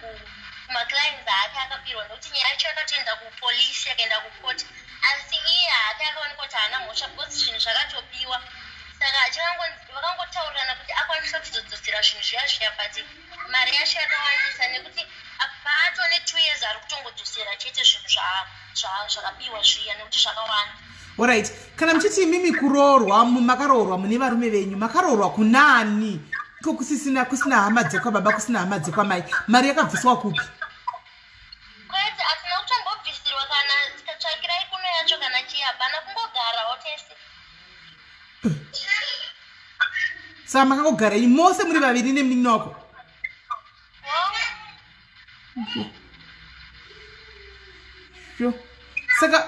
kumaclients ake akapirwa nokuti nyaya yacho akatoenda kupolisi akaenda kukoti asi iye hake akaonekwa kuti haana mhosva because zvinhu zvakatopiwa saka vakangotaurirana kuti akwanisa kuzodzosera zvinhu zviya but mari yacho yakawandisa nekuti paato ne2 years ari kutongodzosera chete zvinhu zvakapiwa zviya nekuti zvakawanda. Alright, kana mchiti mimi kuroorwa makaroorwa mune varume venyu makaroorwa kunani kusina hama dzekwababa kusina hama dzekwamai mari yakabviswa kupi? Kwete asina kutombobvisirwa kana tikatsvakirai kuno yacho kana chii hapana kungogarawo tese. Saka makangogara mose muri vaviri nemunin'ina wako? Saka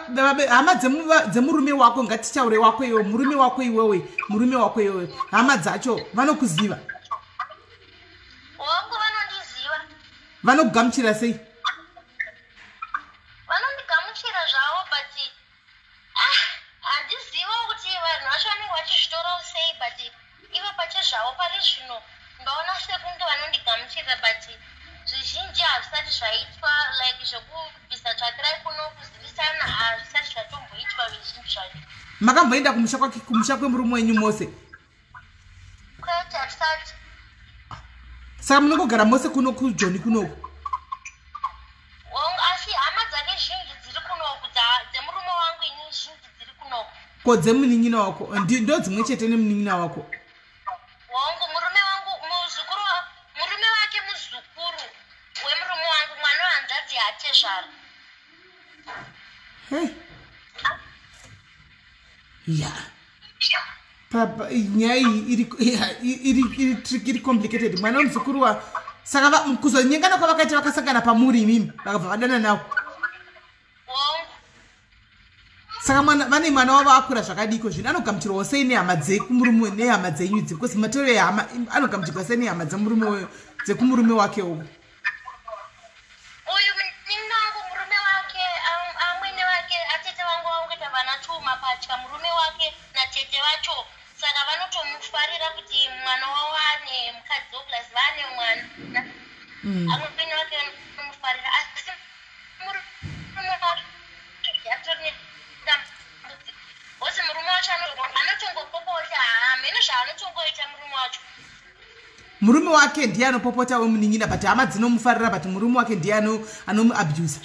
hama dzemurume wako ngatitaure wako iwe murume wako iwewe hama dzacho vanokuziva? Wangu vanondiziva. Vanokugamuchira sei? Vanondigamuchira zvavo but handiziva kuti vanhu vacho vanenge vachizvitorawo sei but ivo pachezvavo pari zvino ndaona sekunge vanondigamuchira but zvizhinji hazvisati zvaitwa like zvekubvisa tsvakirai kuno kuzivisana hazvisati zvatomboitwa zvizhinji zvacho. Makamboenda kumusha kwemurume wenyu mose? Kwete hatisati. Saka munongogara mose kuno kujoni kunoku? Asi hama dzake zhinji dziri kunoku dzemurume wangu ini zhinji dziri kunoku. Ko dzemunin'ina wako ndo dzimwe chete nemunin'ina wako? Wangu murume wangu murume wake muzukuru wemurume wangu mwana wahanzvadzi hatezvara. Ya papa nyaya iyi iri complicated. Mwana wemuzukuru wa saka kuzonyengana kwavakaita vakasangana pamuri imimi vakabva vadana nawo. Saka vane mwana wavo akura zvakadiko zvino anogamuchirwawo sei nehama dzekumurume nehama dzenyu idzi because matero ehama anogamuchirwa sei nehama dzekumurume wake uko? Uyu munin'ina wangu murume wake amwene wake atete vangu vaungeta vana tuma patya murume wake natete vacho saka vanotomufarira kuti mwana wavo ane mukadzi woplus vane mwana amwene wake vanomufarira asi murume wake yatori hosi murume wacho anotongopopota hamene zvaanotongoita murume wacho. Murume wake ndiye anopopota wemunin'ina but hama dzinomufarira but murume wake ndiye anomuabuse.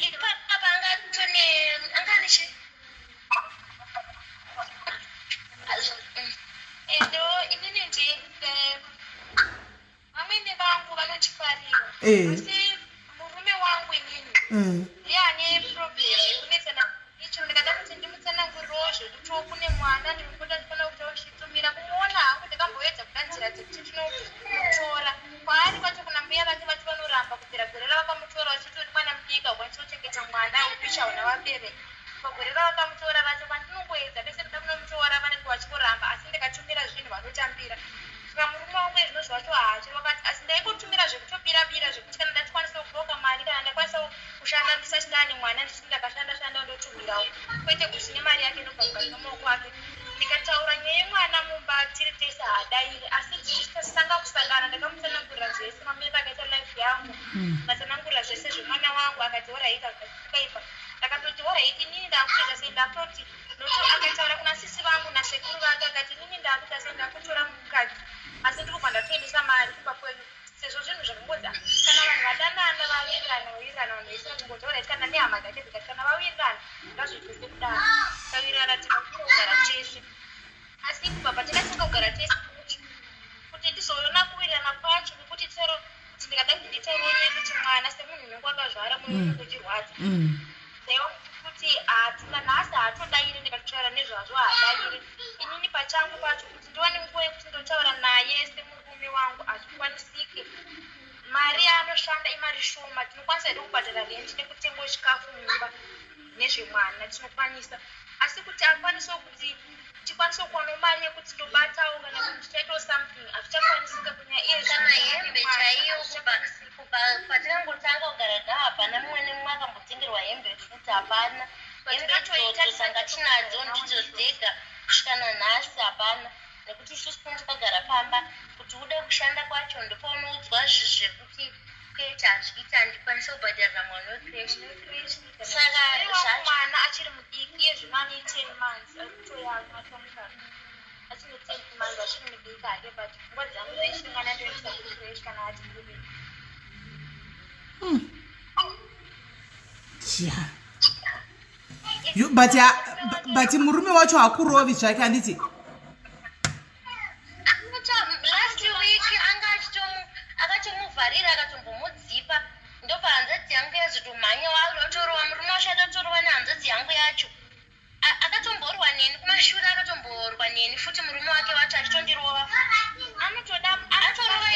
Vamwene vangu vanotifarira asi murume wangu inini ndiye ane problem yekunetsana icho ndikada kuti ndimutsanangurirewo zvekuti kune mwana ndinopota ndifana kuti oshitumira kumuona hangu ndikamboedza kuda nzira dzekuti tinomutora kwaari kwacho kuna mbuya vake vati vanoramba kupera gore ravakamutora vachiti uri mwana mudika ukwanisa kuchengeta mwana upisha una vabereki pagore ravakamutora vacho pandinongoedza pese kuda kunomutora vanenge vachikuramba asi ndikatumira zvinhu vanotambira saka murume wangu ezvino zvacho hacho vakati asi ndaikotumira zvekutobira zvekuti kana ndatikwanisa kuboka mari kana ndakwanisa kushanda ndisati ndane mwana ndisati ndakashanda ndotumirawo kwete kusine mari yake inobva mumaoko ake ndikataura nyaya yemwana mumba tiri tese hadairi asi tichisanga kusangana ndakamutsanangurira zvese mamere akaita life yangu matsanangurira zvese zvemwana wangu akati oraiita akaipa akatoti oraiiti nini ndakutoita sei ndakutoti noto akataura kuna sisi vangu nasekuru vake akati nini ndakuita sei ndakutora mukadzi asi ndikubva ndatoendesa mari kupa kwenyu sezvo zvinhu zvakangodza kana vanhu vadanana vawirirana vanhu vese vakungodza oraiiti kana nehama dzake dzikati kana vawirirana ngazviite sekudaro tawirirana tikakugara tese asi kubva patinatanga kugara tese kuti ndizoona kuwirirana kwacho nekuti tsero kuti ndikada kuti nditaurire kuti mwana semunhu unenge wakazvara munhu kuchirwadza kuti hatina nhasi haatodairi ndikatotaura nezvazvo haadairi inini pachangu pacho kuti ndiwane nguva yekuti ndotaura naye semurume wangu hazvikwanisike mari yaanoshanda imari shoma tinokwanisa here kubhadhara rendi nekutengawo chikafu mumba nezvemwana tinokwanisa asi kuti akwanisa kuti tikwanisa kuwana mari yekuti ndobatawo kana kuti tichaitawo something hazvichakwanisika kunyaya iye kana hembe chaiyo kubva patinango hapana. Hembe idzodzo dzanga tinadzo ndidzo dzega kusvikana nhasi hapana. Nekuti isusu tinogara pamba kuti ude kushanda kwacho ndopaunoudzwa zvekuti kuita hazviita handikwanisa kubhadharira mwana wekreshi. Saka mwana achiri mudiki iye zvino ane 10 months arikutoyamwa achine 10 months achiri mudiki hake but nguva dzangu dzeshe mwana ndoendesa kukreshi kana ati kubiki. But murume wacho hakurovi zvake handiti. Last week akatomuvharira akatombomudzipa ndopa hanzvadzi yangu yazotomhanya warotorova murume wacho atotorova nehanzvadzi yangu yacho akatomborwa neni kumashure akatomborwa neni futi murume wake wacho achitondirova anotoda atorova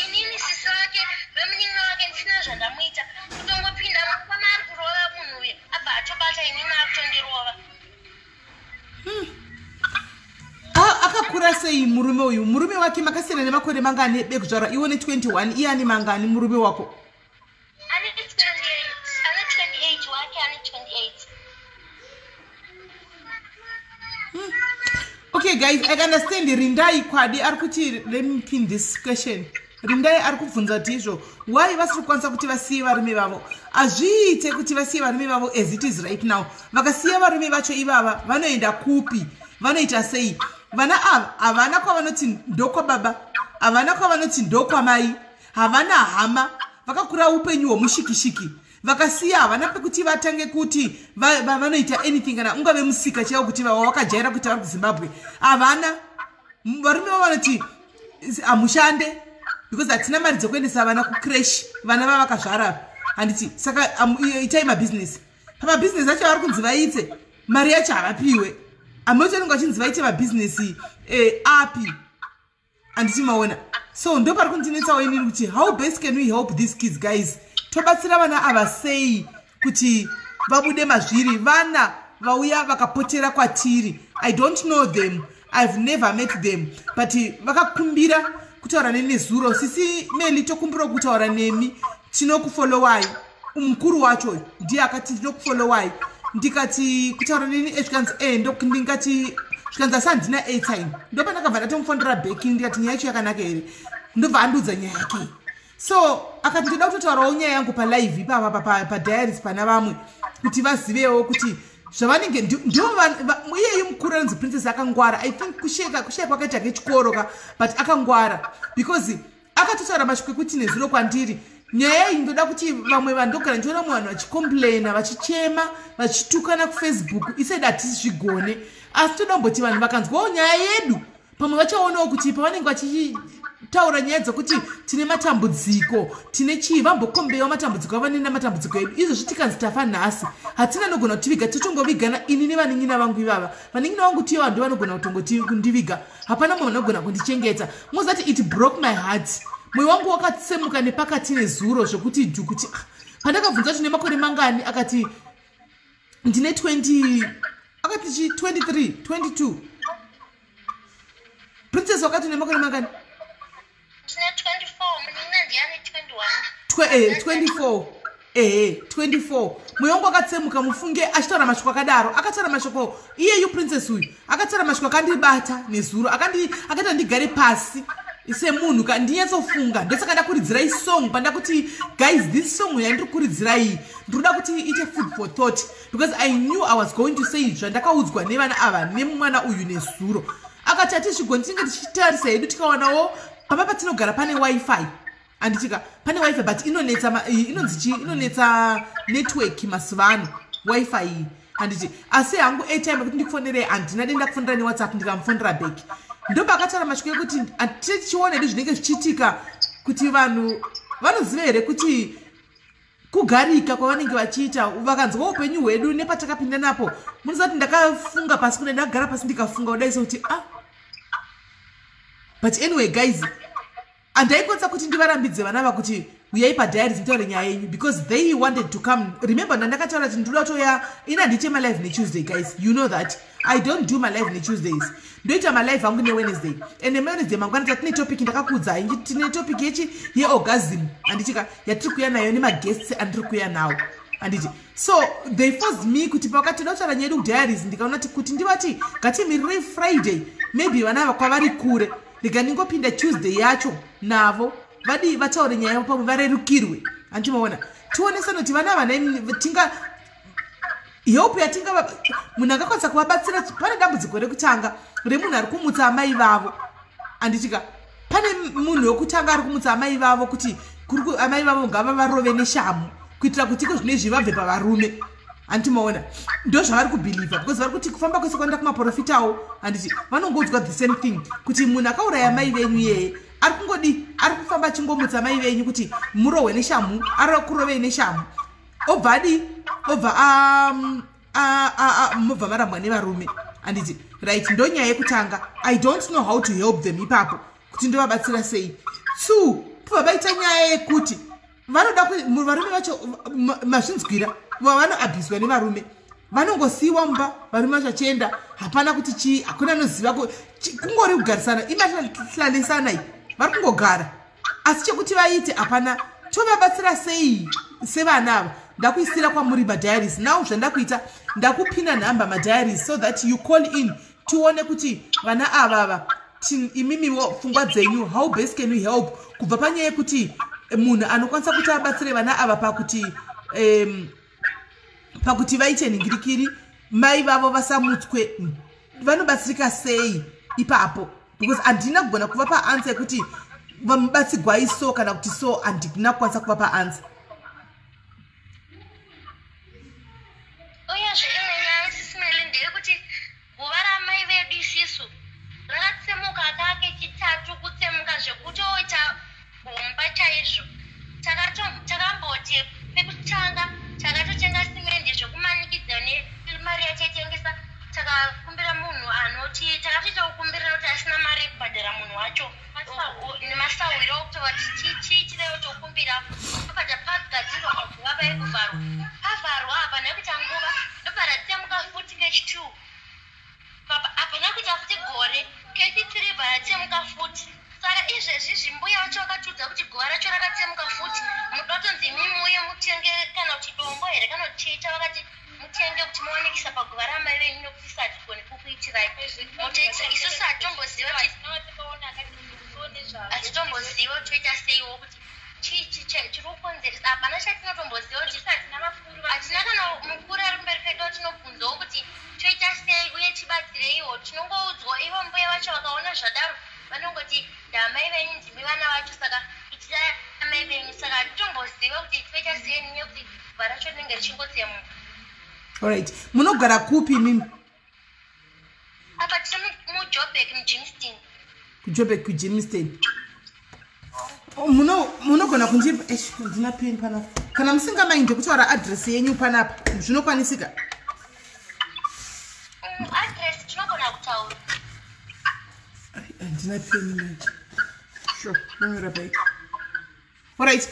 inini sisi wake vemunin'ina wake ndisina zvandamuita kutongopinda mukama ari kurova munhu uyu abva atobata inini akutondirova. Akakura sei murume uyu? Murume wake makasiyana nemakore mangani bekuzvarwa? Iwe ne 21 iye ane mangani murume wako? Ane 28 wake ane 28. Okay guys, I understand. Rindai kwadi arikuti, let me pin this question. Rindai arikubvunza kuti izvo why vasiri kukwanisa kuti vasiye varume vavo. Azviite kuti vasiye varume vavo as it is right now. Vakasiya varume vacho ivava vanoenda kupi? Vanoita sei? Vana ava havana kwavanoti ndokwa baba, havana kwavanoti ndokwa mai, havana hama, vakakura upenyu hwomushikishiki. Vakasiya havana pekuti vatange kuti vanoita anything kana ungave musika chaiwo kuti vakajaira kuti vari kuZimbabwe. Havana varume vavo vanoti hamushande because hatina mari dzokuendesa vana kukreshi, vana vavakazvara handiti. Saka itai mabusiness. Pamabusiness acho vari kunzi vaite mari yacho havapiwe. Amotononga chinzi vaite mabusiness api handiti maona. So ndo pari kundinetsawo inini kuti how best can we help these kids guys? Tobatsira vana ava sei kuti vabude mazviri? Vana vauya vakapotera kwatiri. I don't know them, I've never met them, but vakakumbira kutaura neni zuro. Sisi Melly tokumbira kutaura nemi, tinokufollowai. Mukuru wacho ndiye akati tinokufollowai. Ndikati kutaura neni ezvikanzi ndingati zvikanzi asi handina airtime. Ndopa ndakabva ndatomufondera back ndikati nyaya yacho yakanaka here, ndobva andudza nyaya yake. So akati ndoda kutotaurawo nyaya yangu palive ipapa padiaries pana vamwe kuti vazivewo kuti zvavanenge ndivo iyeyu mukuru anonzi princess akangwara. I think kusheka kwakaita kechikoro ka but akangwara because akatotaura masvikwe kuti nezuro kwandiri nyaya iyi ndoda kuti vamwe vandogara ndiona vanhu vachicomplaina vachichema vachitukana kuFacebook isaidi hatisi zvigone. Asi toda kumboti vanhu vakanzwawo nyaya yedu pamwe vachaonawo kuti pavanenge vachitaura nyaya dzokuti tine matambudziko tine chii vambokombewa matambudziko avanena matambudziko edu. Izvo zvitikanzi tafa nhasi hatina nogona kutiviga, totongovigana ini nevanin'ina vangu ivava. Vanin'ina vangu tiyo handi vanogona kutongoti kundiviga, hapana munhu anogona kundichengeta. Mozati it broke my heart. Mwoyo wangu wakatsemuka nepakati nezuro zvokuti kuti pandakabvunza kuti nemakore mangani akati ndine 20 akati 23 22. Princess wakati nemakore mangani? Ndine 24 munina ndiane 21. 24. Mwoyo wangu wakatsemuka mufunge achitaura mashoko akadaro. Akataura mashoko iyeyu princess uyu akataura mashoko akandibata nezuro akati ndigare pasi semunhu kandinatsofunga. Ndosaka ndakuridzirai song pandakuti guys this song yandiri kuridzirai ndoda kuti ite food for thought because I knew I was going to say zvandakaudzwa nevana ava nemwana uyu nezuro. Akati hatizvigoni tinenge tichitarisa hedu tikawanawo pamba patinogara pane wifi anditika pane wifi but inonetsa network masivano wifi iyi handiti. Asi hangu airtime kuti ndikufonere handina denda kufonera neWhatsApp ndikamufonera back. Ndopa akataura mashoko ekuti tichiona hedu zvinenge zvichiitika kuti vanhu vanoziva here kuti kugarika kwavanenge vachiita vakanzwa upenyu hwedu nepatakapinda napo. Munozati ndakafunga pasi kuda ndakagara pasi ndikafunga kudai sokuti but anyway guys, andaikwanisa kuti ndivarambidze vana ava kuti uyai padiaries nditaure nyaya yenyu because they wanted to come. Remember ndandakataura kuti ndoda kutoya ina ndiite malive neTuesday guys, you know that I don't do my live neTuesdays. Ndoita malive angu neWednesday and neWednesday mangwana tine topic ndakakuudzai tine topic yeorgasm anditika yatiri kuya nayo nemaguests andiri kuya nawo handiti. So they forced me kuti pakati dautsvara nyedu kudiaries ndikaona kuti ndivati ngatimirire Friday maybe vana kwavari kure ndikandingopinda Tuesday yacho navo vadi vataure nyaya yavo pamwe varerukirwe andimaona tionesana kuti vana tinga help yatinga munhu akakwanisa kuvabatsira. Pane dambudziko rekutanga remunhu ari kumutsa amai vavo anditika pane munhu wekutanga ari kumutsa amai vavo kuti amai vavo ngava varove neshamu kuitira kuti iko zvine zvivabve pavarume andimaona ndo zvavari kubhilivha because vari kuti kufamba kwese kwanda kumaprofitawo handiti vanongodzwa the same thing kuti munhu akauraya amai venyu yeye ari kungodi ari kufamba achingomutsa amai venyu kuti murohwe neshamu ari kurovei neshamu obva mubva marambwa nevarume handiti right. Ndo nyaya yekutanga I don't know how to help them ipapo kuti ndovabatsira sei. 2 pva vaita nyaya yekuti vanoda varume vacho mazvinzwira vanoabhiswa nevarume vanongosiyiwa mumba varume vacho achienda hapana kuti chii hakuna anoziva kungori kugarisana imahlalisana iyi vari kungogara asi chekuti vaite hapana. Tovabatsira sei sevana ava ndakuisira kwamuri madiaries now zvandakuita ndakupinda nhamba madiaries so that you call in tione kuti vana avava imimiwo pfungwa dzenyu how best can we help kubva panyaya yekuti munhu anokwanisa kuti abatsire vana ava pakuti vaite nhingirikiri mai vavo vasamutswe vanobatsirika sei ipapo because handina kugona kuvapa answer yekuti vamubatsigwai so kana kuti so handina kukwanisa kuvapa answer. Uyezve imwe nyaya Sis Melly ndeyekuti guva ramai vedu isisu rakatsemuka kake chitatu kutsemuka zvekuti oita gomba chaizvo. Takamboti pekutanga takatotenga simende zvekumanikidza nemari yataitengesa takakumbira munhu anoti takatoita kukumbirira kuti asina mari yekubhadhara munhu wacho nemasawiro okutova tichiitirewo tokumbira apata pagadzirwa paguva paikuvharwa pavharwa hapana kuita nguva ndobva ratsemuka futi kechi2 hapana kuita futi gore kechi3 bva ratsemuka futi. Saka izvezvi zvimbuya vacho vakatiudza kuti guva racho rakatsemuka futi muda kutonzi mimuye mutenge kana kuti dombo here kana kuti chii chavakati mutenge kuti muwanikisa paguva ramai venyu nokuti satigoni kukuitirai isusu hatomboziva hatitomboziva toita seiwo kuti chii chiri kukonzeresa hapana chatinotomboziva kuti hatina kana mukuru ari kumberi kwedu watinobvunzawo kuti toita sei uye tibatsireiwo tinongoudzwa ivo mbuya vacho vakaona zvadaro vanongoti ndamai venyu ndimi vana vacho saka itirai amai venyu saka hatomboziva kuti toita sei nenyaya yekuti guva racho rinenge richingotsemuka. Alright, munogara kupi mimi? Apa tiri muJoburg muJimston. kuJoburg kuJimston. Munogona kundipa ndina pin panapa kana musingamainde kutaura address yenyu panapa zvinokwanisika? Address tinogona kutaura. Ndina pin manje. Sure, nyora bai. Alright,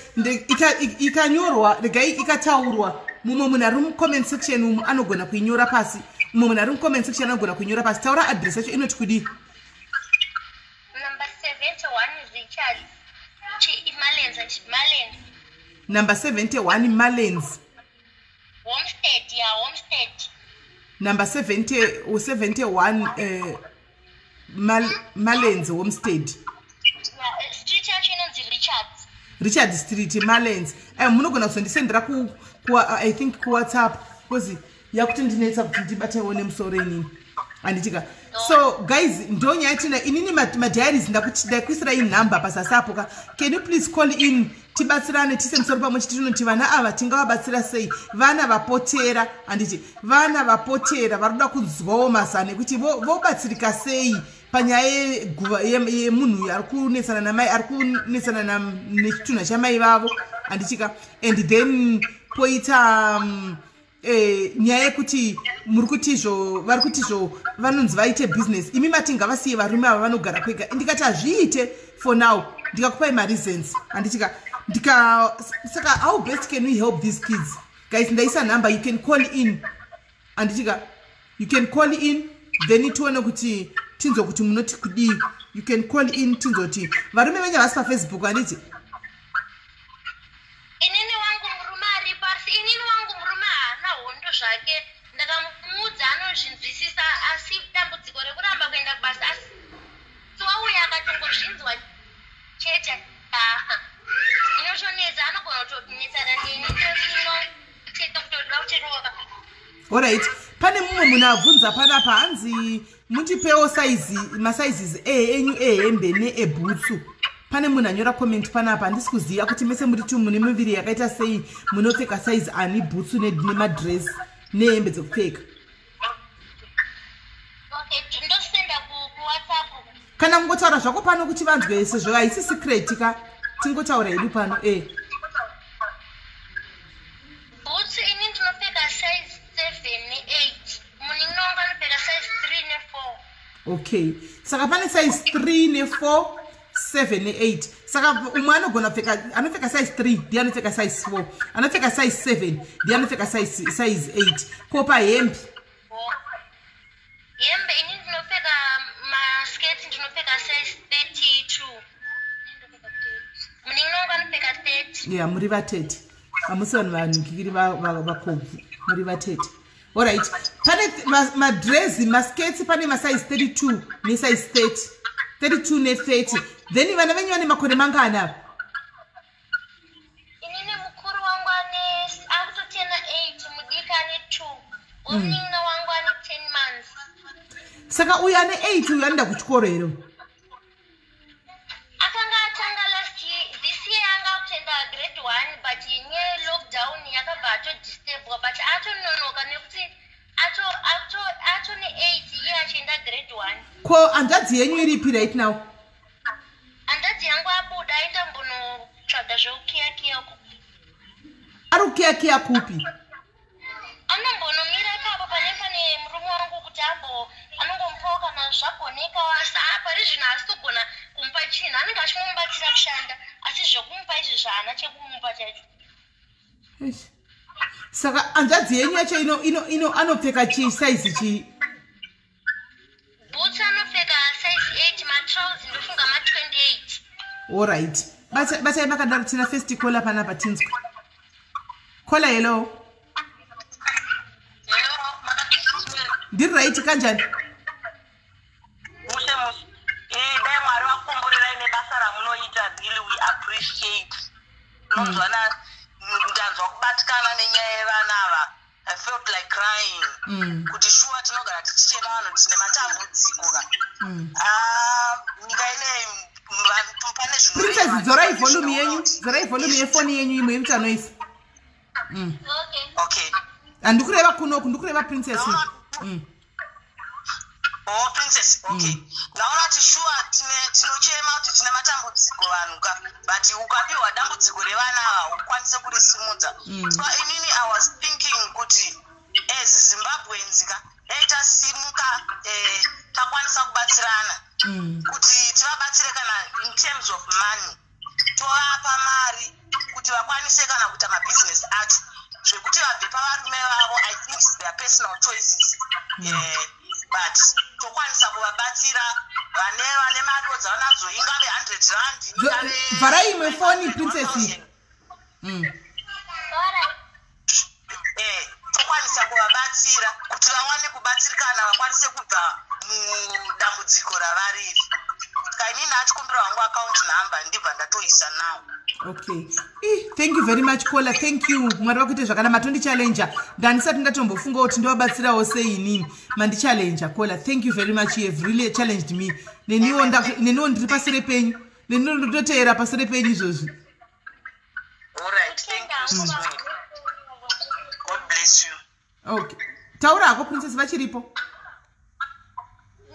ikanyorwa regai ikataurwa mumwe munhu ari mucomment section umu anogona kuinyora pasi mumwe munhu ari mucomment section anogona kuinyora pasi. Taura address yacho inoti kudii? Number 71 Richard Malens. Number 71 Malens. Homestead, yeah, Homestead. Number 71 Malens Homestead. Yeah, street yacho inonzi Richard Street Malens. Munogona kuzondisendera I think ku WhatsApp because yakuti ndinetsa kuti ndibatewo nemusoro inini anditika. So guys, ndo nyaya yatina inini madiaries ndakuisira inhamba pasasapo ka. Can you please call in tibatsirane tise musoro pamwe chitinoti vana ava tingawabatsira sei? Vana vapotera anditi vana vapotera varuda kunzwawo mazano kuti vobatsirika sei panyaya yemunhu ari kunetsana namai ari kunetsana nechitunha chamai vavo anditika. And then poita nyaya yekuti muri kutizvo vari kutizvo vanonzi vaite business imi mati ngavasiye varume ava vanogara kwega. Ndikati hazviite for now ndikakupai mareasons anditika saka how best can we help these kids guys? Ndaisa number, you can call in anditika, you can call in then tione kuti tinzo kuti munoti kudii. You can call in tinzo kuti varume venye vasi paFacebook anditi inini wangu murume ari pasi inini wangu rake ndakamuudza anozvinzwisisa asi dambudziko rekuramba kuenda kubasa asi wauya akatongozvinzwa chete inoshonedza anogona kutotinetsana neni teka kutoda kucheroka. Alright, pane mumwe munhu abvunza panapa hanzi mutipewo masizes enyu ehembe neebhutsu. Pane munhu anyora comment panapa handisi kuziva kuti mese muri tu mune miviri yakaita sei munopfeka size ani bhutsu nemadress nehembe dzekupfeka. Okay, ndosenda kuWhatsApp. Kana kungotaura zvako pano kuti vanzwe sezvo haisi secret ka tingotaura hedu pano bhutsu ini ndinopfeka size 7 ne8 muninonga anopfeka size 3 ne4. Okay, saka pane size 3 ne4 7 ne8 saka umwe anopfeka size 3 ndiye anopfeka size 4 anopfeka size 7 ndiye anopfeka size 8 kopa hembe ini ndinopfeka masketi ndinopfeka size 32 muninonga anopfeka 30. Yeah, muri va30 hamusi vanhu vanhukiri vakobvu muri va30. Alright, pane madress masketi pane masize 32 nesize 30 32 ne30 then vana venyu vane makore mangana apa? inini mukuru wangu akutotena 8 mudiki ane 2 umunina wangu ane 10 months. Saka uyu ane 8 uyu anoenda kuchikoro here? Akanga atanga last year, this year anga akutenda grade 1 but nye lockdown yakabva atodisturba but atononoka nekuti atone 8 iye achienda grade 1. Ko hanzvadzi yenyu iripi right now? Hanzvadzi yangu abuda aenda mbonotsvaga zvekukiyakiya uko. Ari kukiyakiya kupi? Anombonomira ipapo pane murume wangu kuti anongomupawo kana zvagoneka wasa pari zvino asi togona kumupa chinhu anenge achimubatsira kushanda asi zvekumupa izvi zvaana chekumupa chaicho. Saka hanzvadzi yenyu yacho ino anopfeka size chi? Boots anopfeka size 8 matrousers ndofunga ma28. Alright, batai makadaro tina first caller panapa tinzwa. Caller hello. Ndiri right kanjani? Dai Mwari vakukomborera ine basa ramunoita really we appreciate. Nozwana ndanzwa kubatikana nenyaya yevana ava. I felt like crying. Kuti shuwa tinogara tichichema vanhu tine matambudziko ka. Nyika ine pane zvinhu. Princess dzorai volume yefoni yenyu imwe inoita noise. Okay. Handikureva kunoku ndikureva princess. Oh, princess, okay. Naona kuti shuwa tinochema kuti tine matambudziko vanhu ka but ukapiwa dambudziko revana ava ukwanise kurisimudza. So inini I was thinking kuti as Zimbabweans ka tasimuka takwanisa kubatsirana kuti tivabatsire kana in terms of money tovapa mari kuti vakwanise kana kuita mabusiness acho zvekuti vabve pavarume vavo. I think it's their personal choices. But tokwanisa kuvabatsira vane mari dzavanadzo ingave 100 rand vharai imwe foni princess. Tokwanisa kuvabatsira kuti vawane kubatsirikana vakwanise kubva mudambudziko ravariri. Kainini achikumbira wangu account number ndibva ndatoisa now. Okay. Thank you very much caller. Thank you. Mwari wakuite zvakanaka matondi challenge. Ndanisati ndatombofunga kuti ndiwabatsirawo sei inini. Mandi challenge caller. Thank you very much. You have really challenged me. Neniwo ndiri pasire penyu. Neniwo ndoteera pasire penyu izvozvi. All right. Thank you. God bless you. Okay. Taura hako princess vachiripo.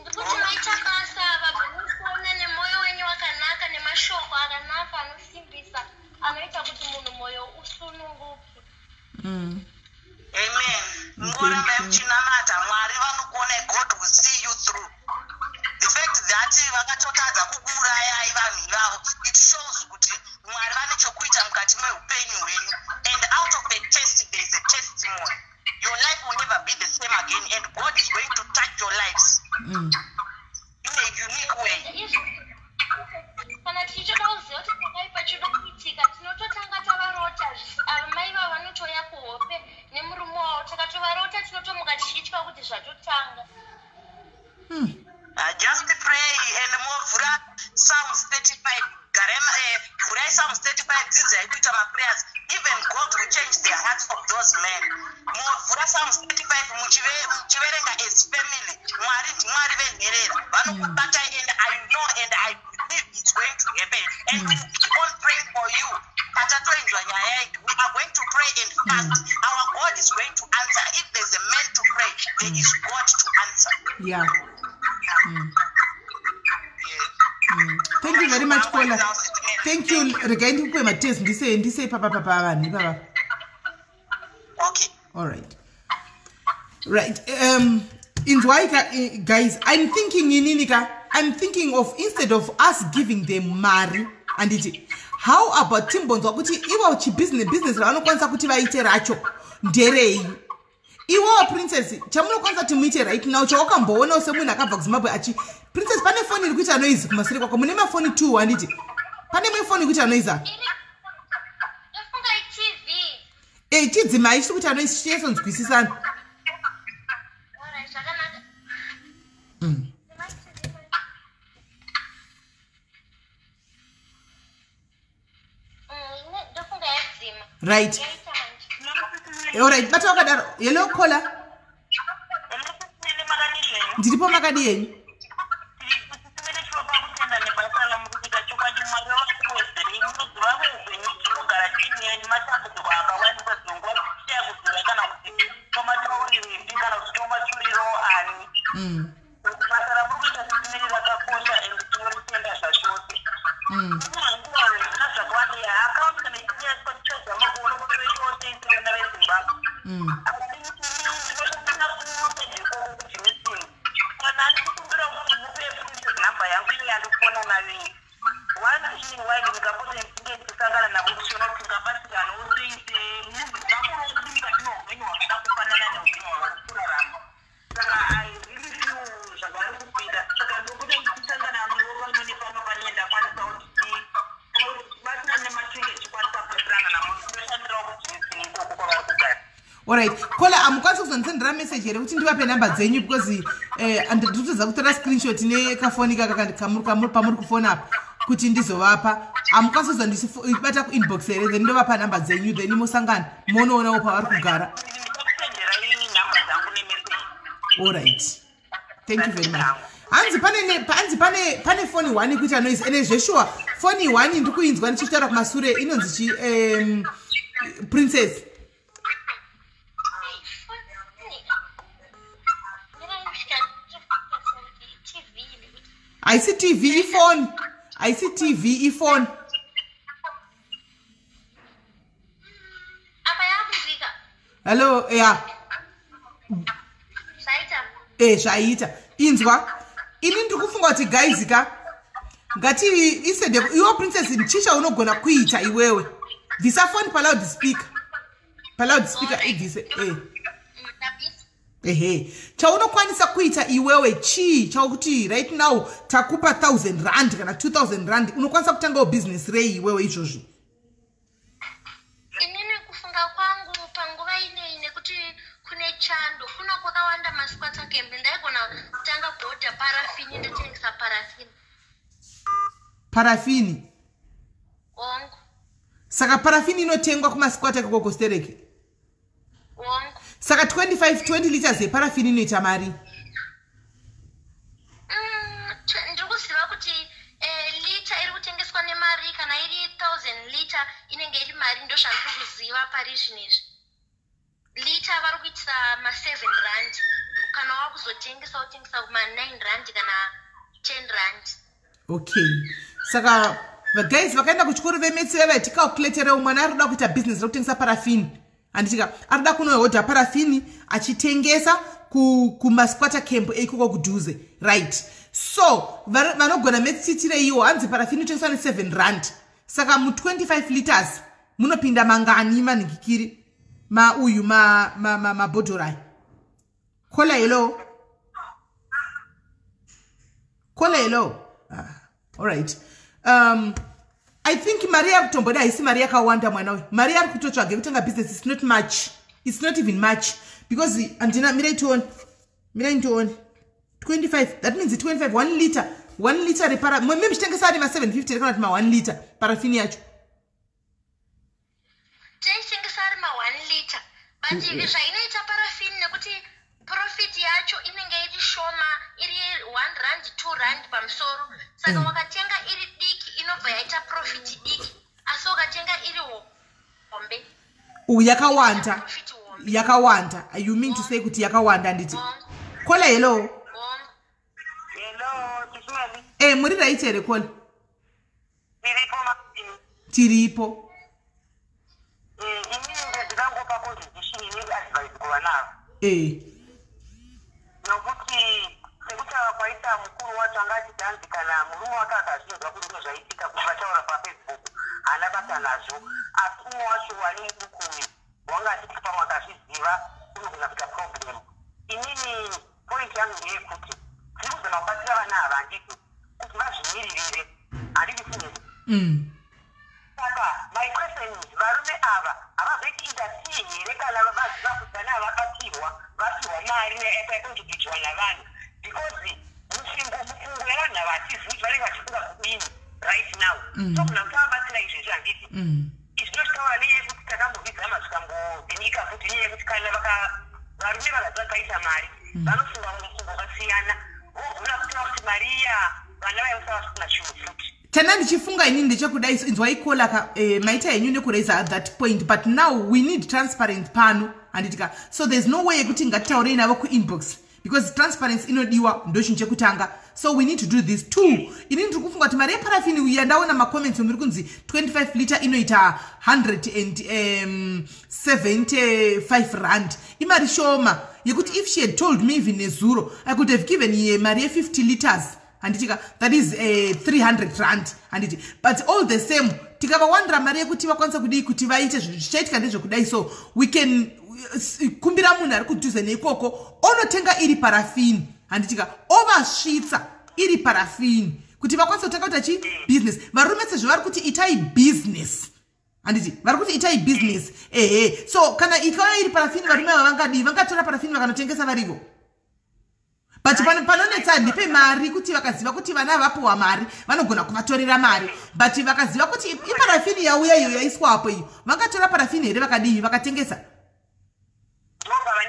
Ndikuti maita basa vakuona nemoyo wenyu wakanaka nemashoko akanaka anosimbisa anoita kuti munhu moyo usununguke. Amen. Ngoramba muchinamata Mwari vanokuona. God will see you through. The fact that vakatotadza kukuurayai vanhu ivavo it shows kuti Mwari vane chokuita mukati meupenyu hwenyu and out of the test there is a testimony. Your life will never be the same again and God is going to touch your lives in a unique way. Kana tichichoda kuziva kuti pakaipa chida kuitika tinototanga tavarota amai vava vanotoya kuhope nemurume wavo takatovarota tinotomuka tichitya kuti zvatotanga. Just pray and movura Psalms 35. Vurai Psalms 35 dzidzai kuita maprayers. Even God will change the hearts of those men. Movura Psalms 35 muchiverenga as family. Mwari ndimwari venherera. Vanokubatai and I know and I believe it's going to happen. And we keep on praying for you. We are going to pray and fast. Our God is going to answer. If there's a man to pray, there is God to answer. Yeah. Thank you very much, Paula. Thank you. Regarding my test, this papa. Okay. All right. Right. In Zwaika, guys, I'm thinking of instead of us giving them Mari and it. How about Timbons? Iwa uchi business rano kwanza kuti vaite racho nderei. Iwa princess chamuno kwanza timuite right now chawakamboona usemuna akabva kuZimbabwe achi princess pane phone iri kuita noise kumashure kwako mune mafoni 2 anditi pane mwe phone kuita noise Yafunga TV. Chidzima ichi kuita noise chiyesonzwisisana. Alright, zvakanaka. Right. All right, but wakadaro yellow collar. Ndiripo makadi yenyu. Alright, Kola, I'm going to send a message here. Which ndiwape number zenyu because and ndituza kutora screenshot ne kafoni kamuru kufona up kuti ndizovapa. I'm going to send this bata ku inbox here then ndovapa number zenyu then musangana munoona opa vari kugara. Alright. Thank you very much. Hanzi pane phone 1 kuita noise ene zveshua phone 1 ndikuinzwa ndichitaura kumashure inonzi princess. I see TV phone. Hello, yeah. Shaita. Inzwa. Ini ndikufunga kuti guys ngati instead of your princess mchisha unogona kuita iwewe. Visa phone pa loudspeaker. Idise chaunokwanisa kuita iwewe chakuti right now takupa 1,000 rand kana 2,000 rand unokwanisa kutanga business rei iwewe izvozvo. Inini kufunga kwangu panguva ine kuti kune chando kuna kwakawanda masikwata kembe ndaigona kutanga kuodha parafini ndotengesa parafini ongo saka parafini inotengwa kumasikwata kako stereke ongo saka 20 liters yeparafini inoita mari ndikuziva kuti lita iri kutengeswa nemari kana iri 1,000 lita inenge iri mari ndozvandikuziva pari zvinezvi lita vari kuitisa ma7 rand kana wakuzotengesa utengesa kuma9 rand kana 10 rand. Okay, saka guys vakaenda kuchikoro vemetsi vevaiti calculator mwana arikuda kuita business rekutengesa parafini anditika arikuda kunohodha parafini achitengesa kumasquatter camp eikoko kudhuze right. So vanogona metsitire iwo hanzi parafini itengeswa ne7 rand saka mu25 liters munopinda mangani manhikikiri uyu mabhodhorai. Kola hello. All right. I think Maria kutomboda haisi Maria kawanda mwana we. Maria kutotsvaga kutenga business is not much. It's not even much because andina mirai to 25. That means 25 1 liter. 1 liter repara. Mimi mshitengesa hadi ma 750 rekana ma 1 liter parafini yacho. Tengesa hadi ma 1 liter. But zvainoita parafini nekuti profit yacho inenge iri shoma, iri 1 rand 2 rand pamusoro. Saka wakatenga iri diki inobva yaita profit diki. Asi wakatenga iri hombe. Yakawanda. You mean to say kuti yakawanda nditi? Kola hello. Hello, muri right here call. Tiripo. Nokuti sekuti kwaita mukuru wacho angati tanzikana murume wake akazvinzwa kuti zvaitika kuti vataura paFacebook haana basa nazvo asi umwe wacho wari mudukumi wanga achiti pamwe akazviziva unogona kuita problem. Inini point yangu ndeyekuti tiri kuzama kubatsira vana ava handiti kuti vazvimiririre handiti funezi. Saka my question is varume ava havazoiti indasii here kana vaziva kuti vana ava vabatsirwa vapiwa mari yakontributirwa navanhu because mufungo yavanhu ava hatizivi kuti vanenge vachifunga kudini right now. So kuna kuti avabatsira izvezvi handiti izvinotaura neyekuti takambovidzama zvikambozinika kuti neyekuti kana varume vakaziva kaita mari vanofunga mufungo vakasiyana vogona kutaura kuti mari iya vana vaivasa vasina chinhu futi. Tana ndichifunga inini ndechekudai inzwa ikola maita yenyu nekuraise at that point, but now we need transparent pano anditika. So there's no way yekuti ngatitaurei navo kuinbox because transparency inodiwa ndochinhu chekutanga. So we need to do this too. Inini ndiri kufunga kuti mari yeparafini uya ndaona macomments omuri kunzi 25 liter inoita 175 rand. Imari shoma yekuti if she had told me even nezuro I could have given ye mari 50 liters. Anditika, that is 300 rand anditi, but all the same tikavawandira mari yekuti vakwanisa kudii kuti vaite zvichaitika ndezvekudai, so we can kumbira munhu ari kudhuze neikoko onotenga iri parafini handitika ovasvitsa iri parafini kuti vakwanisa kutanga kuita chi business. Varume sezvo vari kuti itai business handiti, vari kuti itai business so kana ikauya iri parafini varume vavangadi vangatora parafini vakanotengesa varivo. But panonetsa ndipe mari kuti vakaziva kuti vana vapuwa mari vanogona kuvatorera mari, but vakaziva kuti iparafini yauya iyo yaiswapo iyo vangatora parafini here vakadii vakatengesa. Magona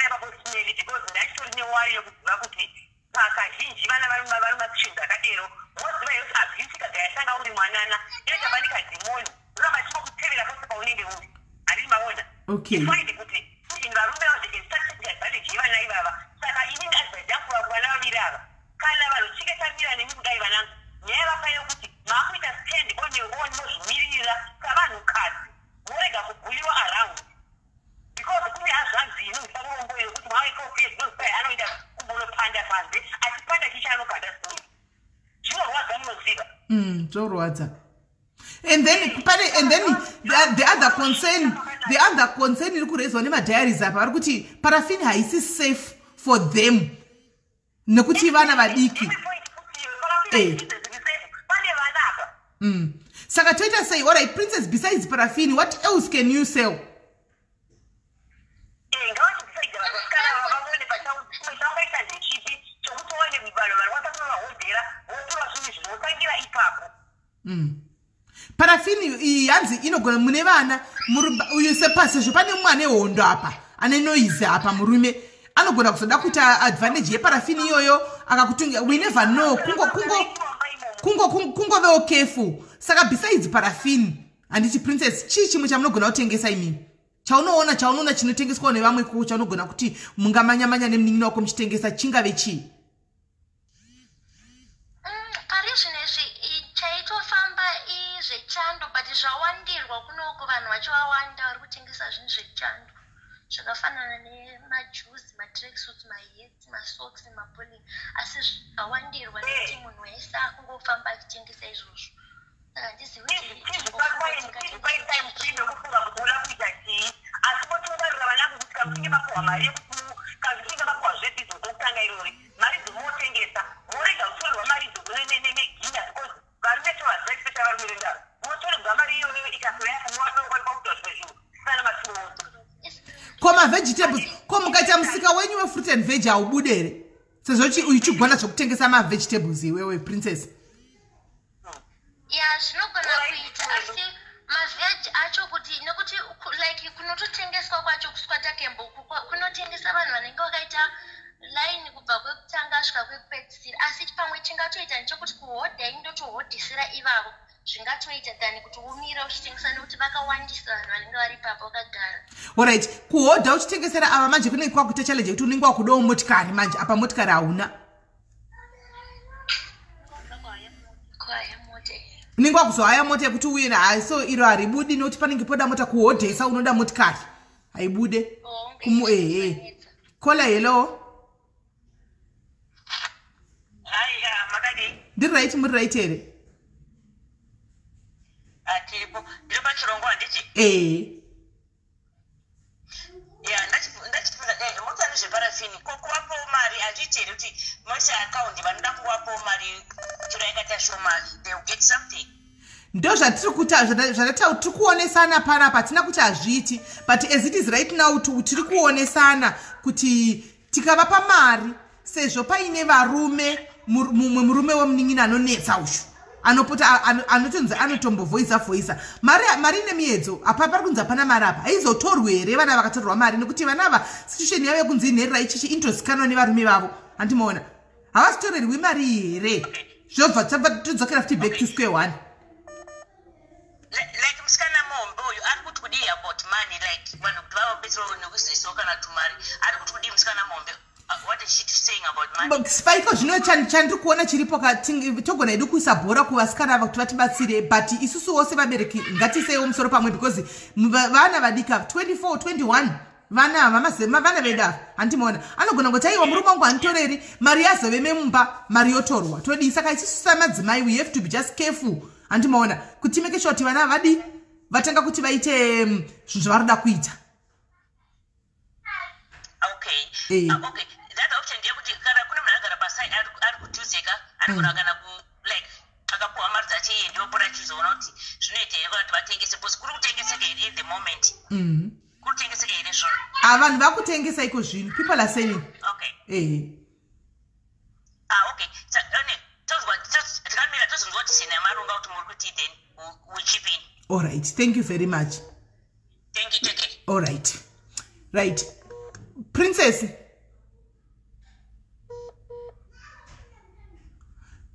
epaposineri because ndachitori newari yokuziva kuti pakazhinji vana vari makushinza akadero moziva yoti abuse ikagayasanga uri mwanana inotabanika dhimoni uramba chikokutevera pose paunenge uri handiti maona ifaindi kuti varume vazvekestatistic advantage yevana ivava. Saka inini advice yangu kuvana vaviri ava kana vanhu chiketamira nemi kudai vanangu nyaya yavafanira kuti maakuita stand onewoni mozvimirira savanhukadzi morega kubhuyiwa around because kune hazvanzi inozisa murombo yekuti mawaikofie zvinozai anoita kumbonopanda panze achipanda chichanogada sei zvinorwadza munoziva zvorwadza. And then the other concern iri kuraiswa nemadiaries apa vari kuti parafini haisi safe for them nekuti vana vadiki. Saka toita say, all right, princess, besides parafini, what else can you sell? Parafini yanzi inogona mune vana uyise pasezvo pane mwana ehondo apa ane noise apa murume anogona kuzoda kuita advantage yeparafini iyoyo akakutunga. We never know. Kungo vewo careful. Saka besides parafini handiti princess chii chimwe chamunogona kutengesa imini chaunoona chinotengeswa nevamwe kuko chaunogona kuti mungamanyamanya nemunin'ina wako muchitengesa chingave chii? Pari zvinezvi chaitofamba zvechando but zvawandirwa kunoko vanhu vacho vawanda vari kutengesa zvinhu zvechando zvakafanana nemajuzi, matracksuits, mahats, masocks, mabowling, asi zvawandirwa nekuti munhu wese akungofamba achitengesa izvozvo. Saka handizivi Koma vegetables, koma kaita musika wenyu we fruit and veg aubudere. Sezochi uchigwana zvokutengesa ma vegetables iwewe princess. Yeah, zvinogona kuita asi maveg acho kuti nekuti like kunototengeswa kwacho kuswata kembo kunotengesa vanhu vanenge vakaita line kubva kwekutanga kusvika kwekupedzisira asi pamwe chingatoita nechekuti kuhodha indotohodhisira ivavo zvingatoita than kuti umire uchitengesa nekuti vakawandisa vanhu vanenge vari papo vakagara. Alright, kuhodha uchitengesera ava manje kune kwakuita challenge kuti unenge wakudawo motikari manje apa motikari hauna. Unenge wakuzohaya mota yekuti uye so iro haribudi nekuti panenge poda mota kuhodhesa unoda motikari haibude. Kola hello. Ndiri right muri right here. Atipo ndiri pachirongo handiti. Yeah, ndachifunda mutani zveparafini kuwapo mari hazviiteri kuti mose account vanoda kuwapo mari chiro yakaita shoma they will get something. Ndo zvatiri kuita zvataura tiri kuonesana panapa hatina kuti hazviiti but as it is right now tiri kuonesana kuti tikavapa mari sezvo paine varume mumwe murume wemunin'ina anonetsa ushu anopota anotonzi anotombovoisa mari nemiedzo apa pari kunzi hapana mari apa haizotorwi here vana vakatorwa mari nekuti vana ava situation yavo yekunzi inherera ichichi intozikanwa nevarume vavo handimaona havazitorerwi mari here zvobva todzokera futi back to square one. Like musikana mombe uyu ari kuti kudii about money like vanhu kuti vavapedzera nekuzivisawo kana tumari ari kuti kudii musikana mombe. What is she saying about money? Spike zvino chandiri kuona chiripo togona edu kuisa bhora kuvasikana ava kuti vatibatsire but isusu wose vabereki ngatiseiwo musoro pamwe because vana vadika 24 21 vana veda handimaona anogona kuti aiwa murume wangu hanitoreri mari yazove memumba mari yotorwa todii saka isusu samadzimai we have to be just careful handimaona kuti make sure kuti vana vadi vatanga kuti vaite zvinhu zvavaroda kuita. Okay. Okay. That option ndeyekuti kana kune munhu agara pasai ari kutuzeka anogona kana like akapuwa mari dzacho iye ndiyopora chizoona kuti zvinoita here kuti vatengese because kuri kutengeseka here in the moment. Kuri kutengeseka here zvoro. Vanhu vakutengesa iko zvino people are selling. Okay. Okay. Tikamira tozonzwa kuti sina marunga kuti muri kuti then we chip in. All right. Thank you very much. Thank you. All right. Right. Princess.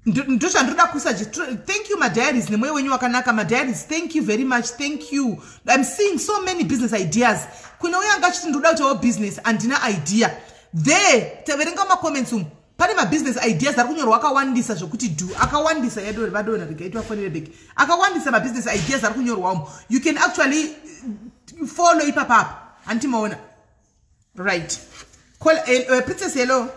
Thank you, my diaries. My diaries, thank you very much. Thank you. I'm seeing so many business ideas. Kuna business and dinner idea. There, taverenga ma comments pane ma business ideas ari kunyorwa akawandisa zvokuti do akawandisa yadori vadona rikaitwa fonere bek akawandisa ma business ideas ari kunyorwa you can actually follow ipapa antimaona right. Call Princess hello.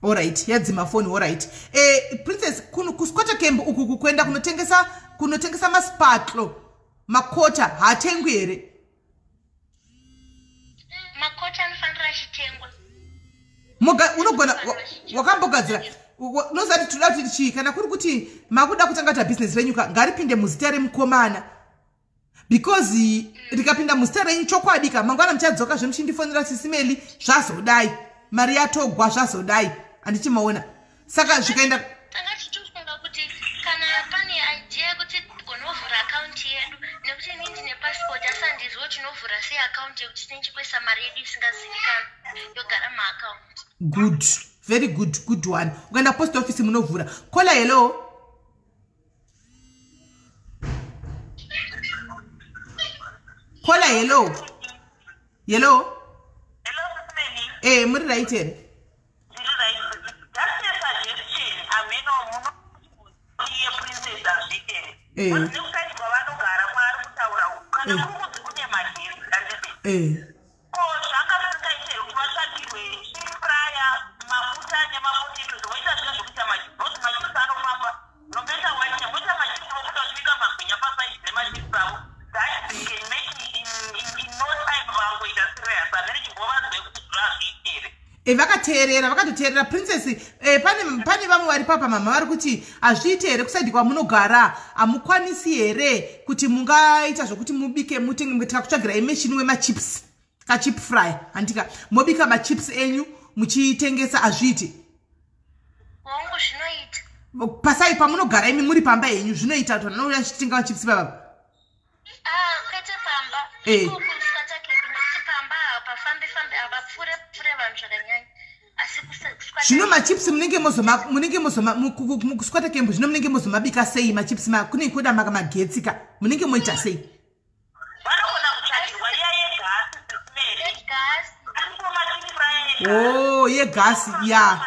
All right, yadzima phone. All right. Princess kuskwata kembo uku kwenda kunotengesa maspatlo makota hatengwi here. Makota anofanira achitengwa. Unogona wakambogadzira nozati toda kuti chii kana kuri kuti makuda kutanga business renyuka ngaripinde muzita remukomana because rikapinda muzita renyu chokwadika mangwana muchadzoka zvemuchindifonera Sis Melly zvazodai mari yatogwa zvazodai handichimaona saka zvikaenda tanga tichifunga kuti kana pane idea kuti tigonovhura account yedu nekuti ini ndine passport asi handizwo tinovhura sei account yekuti tinchikwesa mari yedu isingazivikanwa yogara maaccount. Good, very good one. Ukaenda post office munovhura. Kola hello. Kola hello. Hello. Hello, Sis Melly. Muri right here. vakateerera vakatoteerera princess pane vamwe vari papa mama vari kuti hazviite here kusaidi kwamunogara hamukwanisi here kuti mungaita zvokuti mubike mutenge tikakutsvagirai meshini wemachips kachip fry handika mobika machips enyu muchitengesa hazviite hongu zvinoita pasai pamunogara imi muri pamba yenyu zvinoita kuti vanouya achitenga machips baba kwete pamba pamba pafambe abapfure vanhu zvakanyanya asi zvino machips munenge mukuskwata kembo zvino munenge mozomabika sei machips kune kuda magetsi ka munenge moita sei vanogona kutsvagirwa iya yegasi oh yegasi ya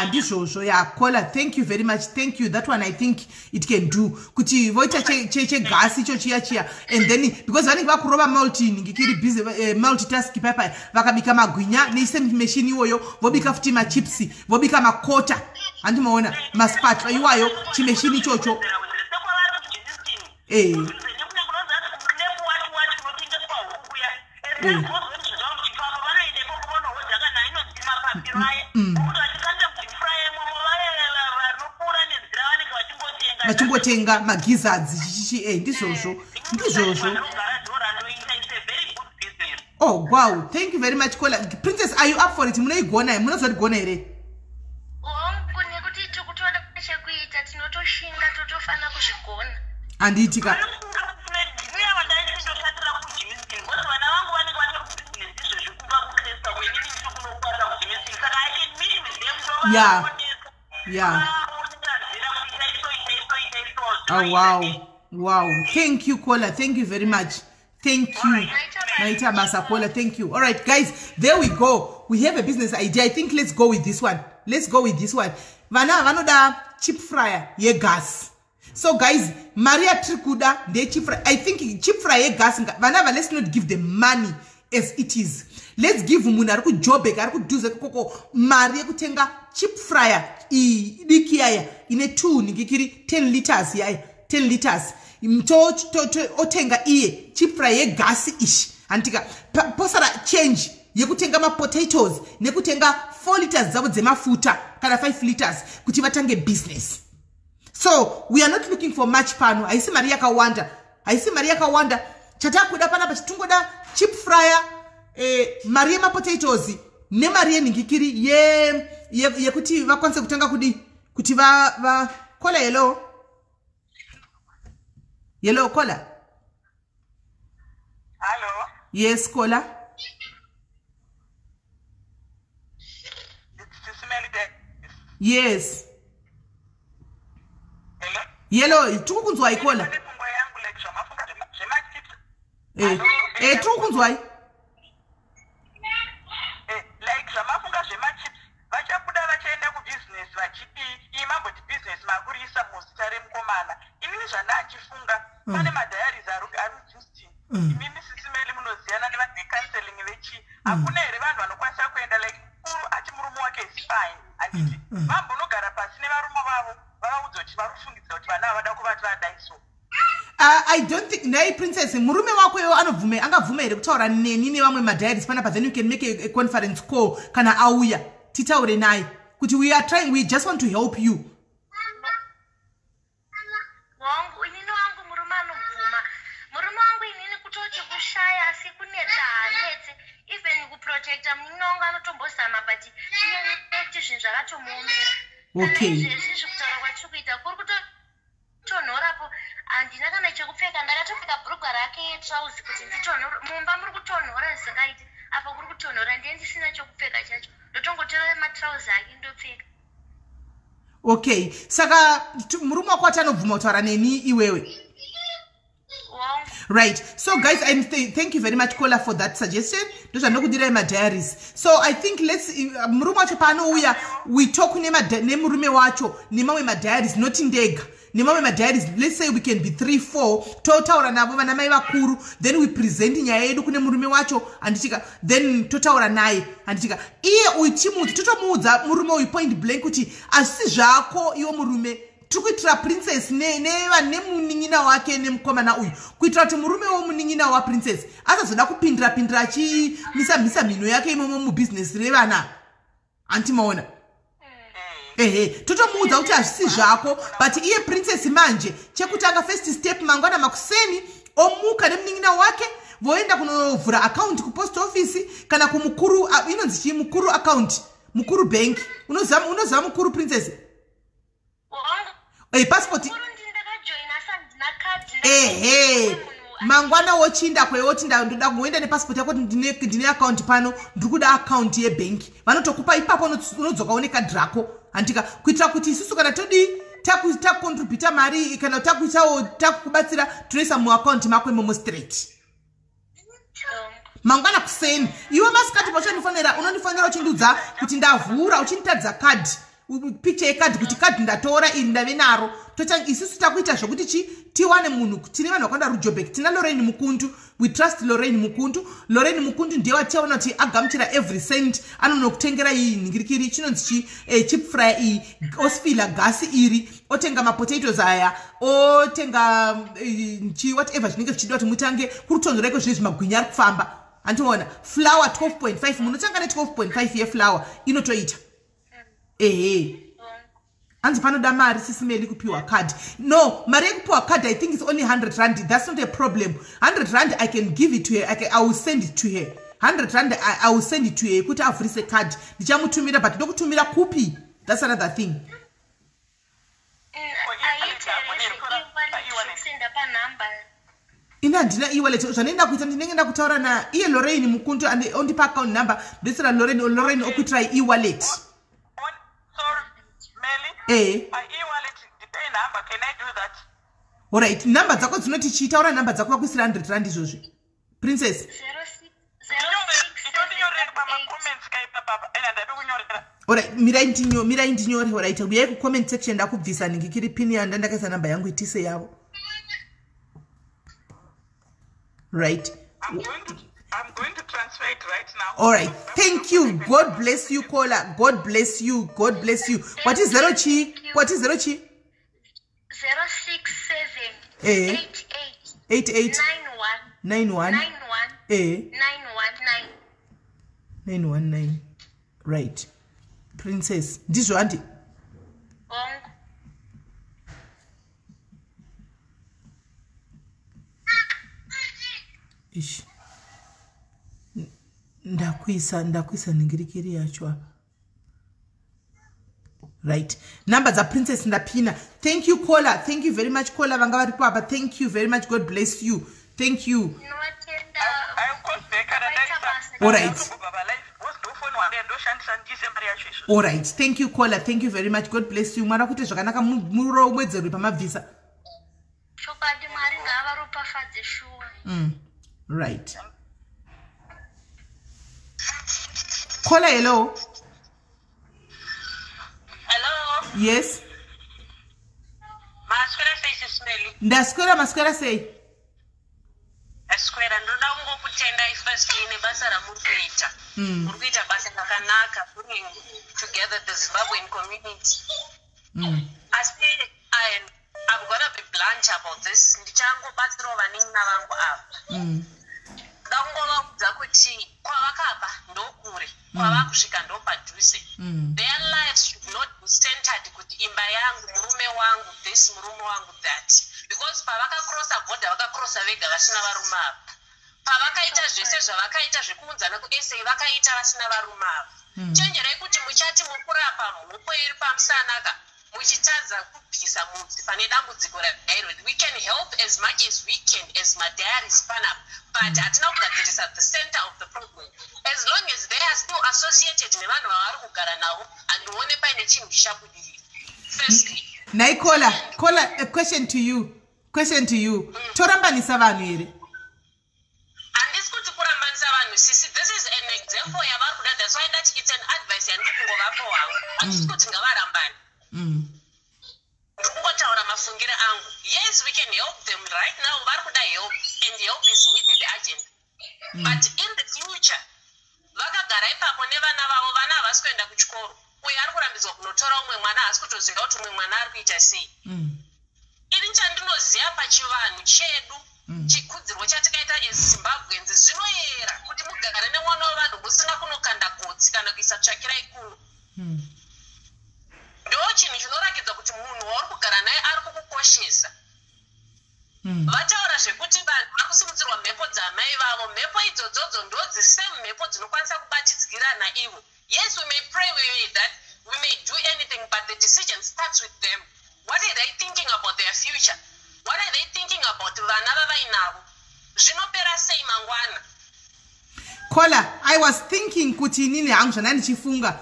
ndizvozvo Kola, thank you very much, thank you. That one I think it can do kuti voita chegasi icho chiya and then because vanenge vakurova multitask papa vakabika magwinya neise machine iwoyo vobika futi machips vobika makota handimaona maspatula iwayo chimeshini ichocho vachingotenga magizads ndizvozvo oh wow, thank you very much Kola. Princess, are you up for it? Munoigona munozorigona here nekuti tikutoda chekuita tinotoshinga totofana kuzvigona handiitika oh wow, thank you Kola, thank you very much, thank you Naita Basa Kola, thank you. All right guys, there we go, we have a business idea. I think let's go with this one. Vanoda chip fryer gas. So guys, Maria Trikuda de chip fryer. I think chip fryer gas vanava, let's not give them money as it is. Let's give muna ari kujobeka ari kuduze koko mari yekutenga chip fryer idiki yaya ine 2 ningikiri 10 liters yaya 10 liters otenga iye chip fryer gas ish antika posara change yekutenga ma potatoes nekutenga 4 liters zavo dzemafuta kana 5 liters kuti vatange business. So we are not looking for much pano. Haisi mari yakawanda chatakuda panapa chitungoda chip fryer mari yema potatoes ne mari yeningikiri yekuti vakwanise kutanga kuti va Kola yellow Kola. Hello. Yes Kola. Sis Melly there. Yes. Hello. Yellow tukunzwa Kola. Tukunzwa like zvamafunga zvemachips vachabuda vachaenda kubusiness vachiti imambo business makurisa muzita remukomana. Inini zvandachifunga pane madhayaris ari imimi Sis Melly munoziyana nevanhu vecounseling vechi hakuna here vanhu vanokwanisa kuenda like ati murume wake is fine anditi vambonogara pasi nevarume vavo vavaudza kuti varufungidza kuti vana vada kuvati vadaiso. I don't think Nai Princess murume wako yo angabvume here kutaura neni nevamwe madhayaris panapa, then you can make a conference call kana auya titaure naye kuti we just want to help you. Wangu inini wangu murume anobvuma. Murume wangu inini kutoti kushaya asi kunetsa hanetse even kuprojecta munini wangu anotombozama but inoti zvinhu zvakatomuomera. Okay. Izvi kutaura kwatiri kuita kuri kutonhorapo handina kana chekupfeka, ndakatopfeka bhurugwa rake yetrauzi kuti nditonhora. Mumba muri kutonhora zvisingaiti, apa kuri kutonhora ndiye ndisina chekupfeka chacho, ndotongotora matrauzi ake ndopfeka. Okay, saka murume wako ati anobvuma kutaura neni iwewe. Right. So guys, thank you very much Kola for that suggestion. Those are no good my diaries. So I think let's murume wacho pano uya we talk ne murume wacho ne mamwe ma diaries not indega. Ne mamwe ma diaries, let's say we can be 3-4 totaura navo vana mai vakuru, then we present nyaya yedu kune murume wacho anditika, then totaura naye anditika iye uichimudza totomuudza murume uyu point blank kuti asi zvako iwo murume tukuitira princess nemuning'ina wake nemukomana uyu kuitira kuti murume womuning'ina waprincess asazoda kupindira achimisa mhino yake imomo mubusiness revana antimaona totomuudza kuti hazvisi zvako, but iye princess manje chekutanga first step mangwana makuseni omuka nemuning'ina wake voenda kunovhura account kupost office kana kumukuru inonzi chii mukuru account mukuru bank unoziva mukuru princess passport mangwana wochinda kwewoti ndoda kuenda nepassport yako ndine account pano ndiri kuda account yebank vanotokupa ipapo unodzoka une kadhi rako andika kuitira kuti isusu kana todi takucontributa mari kana takubatsira toisa muaccount mako imomo straight mangwana kuseni iwe masikati unondifonera uchindudza kuti ndavhura uchinditadza kadhi picture yekadhi kuti kadhi ndatora iri ndave naro isusu takuita zvokuti tiwane munhu tine vanhu vakanda rujobek tina Lorraine Mukundu, we trust Lorraine Mukundu ndiye watiaona kuti agamuchira every cent anonokutengera iyi nhingirikiri chinonzi chip fry iyi osifila gasi iri otenga mapotatoes aya otenga whatever zvinenge zvichidiwa kuti mutange kurutonzoreko zvine zvimagwinya ari kufamba antiona flour 12.5 munotanga ne12.5 yeflour inotoita anzi panoda mari Sis Melly kupiwa card. No, mari yekupiwa card I think it's only 100 rand. That's not a problem. 100 rand I can give it to her. I will send it to her. 100 rand I will send it to her. Kuti avhurise card. Ndichamutumira but ndokutumira kupi. That's another thing. Ina ndina e-wallet zvanenda kuita ndinenge ndakutaura na iye Lorraine Mukundu and ondipa account number ndisira Lorraine okuitira e-wallet. E-wallet can I do that? Alright, number dzako dzinoti chitaura number dzako vakuisira 100 rand izvozvi. Princess. Alright, mirai ndinyore. Alright, uyai kucomment section ndakubvisa ndingikiri pin yandakaisa number yangu itise yavo. Right. I'm going to transfer it right now. All right. Thank you. God bless you, caller. God bless you. God bless you. What is 0chi? What is 0chi? 067 88 91 919. Right. Princess. This one. Ish. Ndakwisa ningirikiri yacho. Right. Number za princess ndapina. Thank you caller. Thank you very much caller vanga vari papa. Thank you very much. God bless you. Thank you. All right. All right. Thank you caller. Thank you very much. God bless you. Mara kuti zvakanaka muro mwedzerwe pamabvisa. Chokadi Mwari ngavaropa fadze shuwa. Right. Caller, hello. Hello. Yes. Maswera say Sis Melly. Ndaswera maswera say. Aswera ndoda kutenda firstly nebasa ramuri kuita. Muri kuita basa rakanaka bringing together the Zimbabwean community. I say I'm gonna be blunt about this. Ndichangobatsira vaning'ina vangu apa. Ndangova kuti kwavakabva ndokure, kwavakusvika ndopadhuze. Their lives should not be centered kuti imba yangu, murume wangu this, murume wangu that. Because pavakakrosa border vakakrosa vega vasina varume ava. Pavakaita zvese zvavakaita zvekuunzana kuSA vakaita vasina varume ava. Chenjerai kuti muchati mukurapa mhupo iri pamusanaka muchitadza kubvisa mudzi pane dambudziko rairo. We can help as much as we can as madiaries panapa, but hatina kugadzirisa at the center of the problem. As long as they are still associated nevanhu vavari kugara navo handione paine chinhu chichabudirira. Firstly, Nai caller, a question to you. question to you. Torambanisa vanhu here. Handisi kuti kurambanisa vanhu sisi. This is an example yavari kuda. That's why that it's an advice yandikungovapo hangu. Handisi kuti ngavarambani. Ndikungotaura mafungiro angu. Yes, we can help them right now. Vari kuda help and help is needed urgent. But in the future, vakagara ipapo nevana vavo, vana havasi kuenda kuchikoro. Uye ari kurambidzwa kunotora umwe mwana asi kutoziva kuti umwe mwana ari kuita sei. Ini chandinoziva pachivanhu chedu chikudzirwo chatikaita eZimbabweans zvinoyera kuti mugare nemwana wevanhu musina kunokanda gotsi kana kuisa tsvakira ikuru. Ndo chinhu chinorakidza kuti munhu wauri kugara naye ari kukukoshesa. Vataura zvekuti vanhu vari kusimudzirwa mhepo dzamai vavo. Mhepo idzodzodzo ndo dzisame mhepo dzinokwanisa kubatidzikirana ivo. Yes, we may pray, we may that, we may do anything, but the decision starts with them. What are they thinking about their future? What are they thinking about vana vavainavo? Zvinopera sei mangwana? Kola, I was thinking kuti inini hangu zvandandichifunga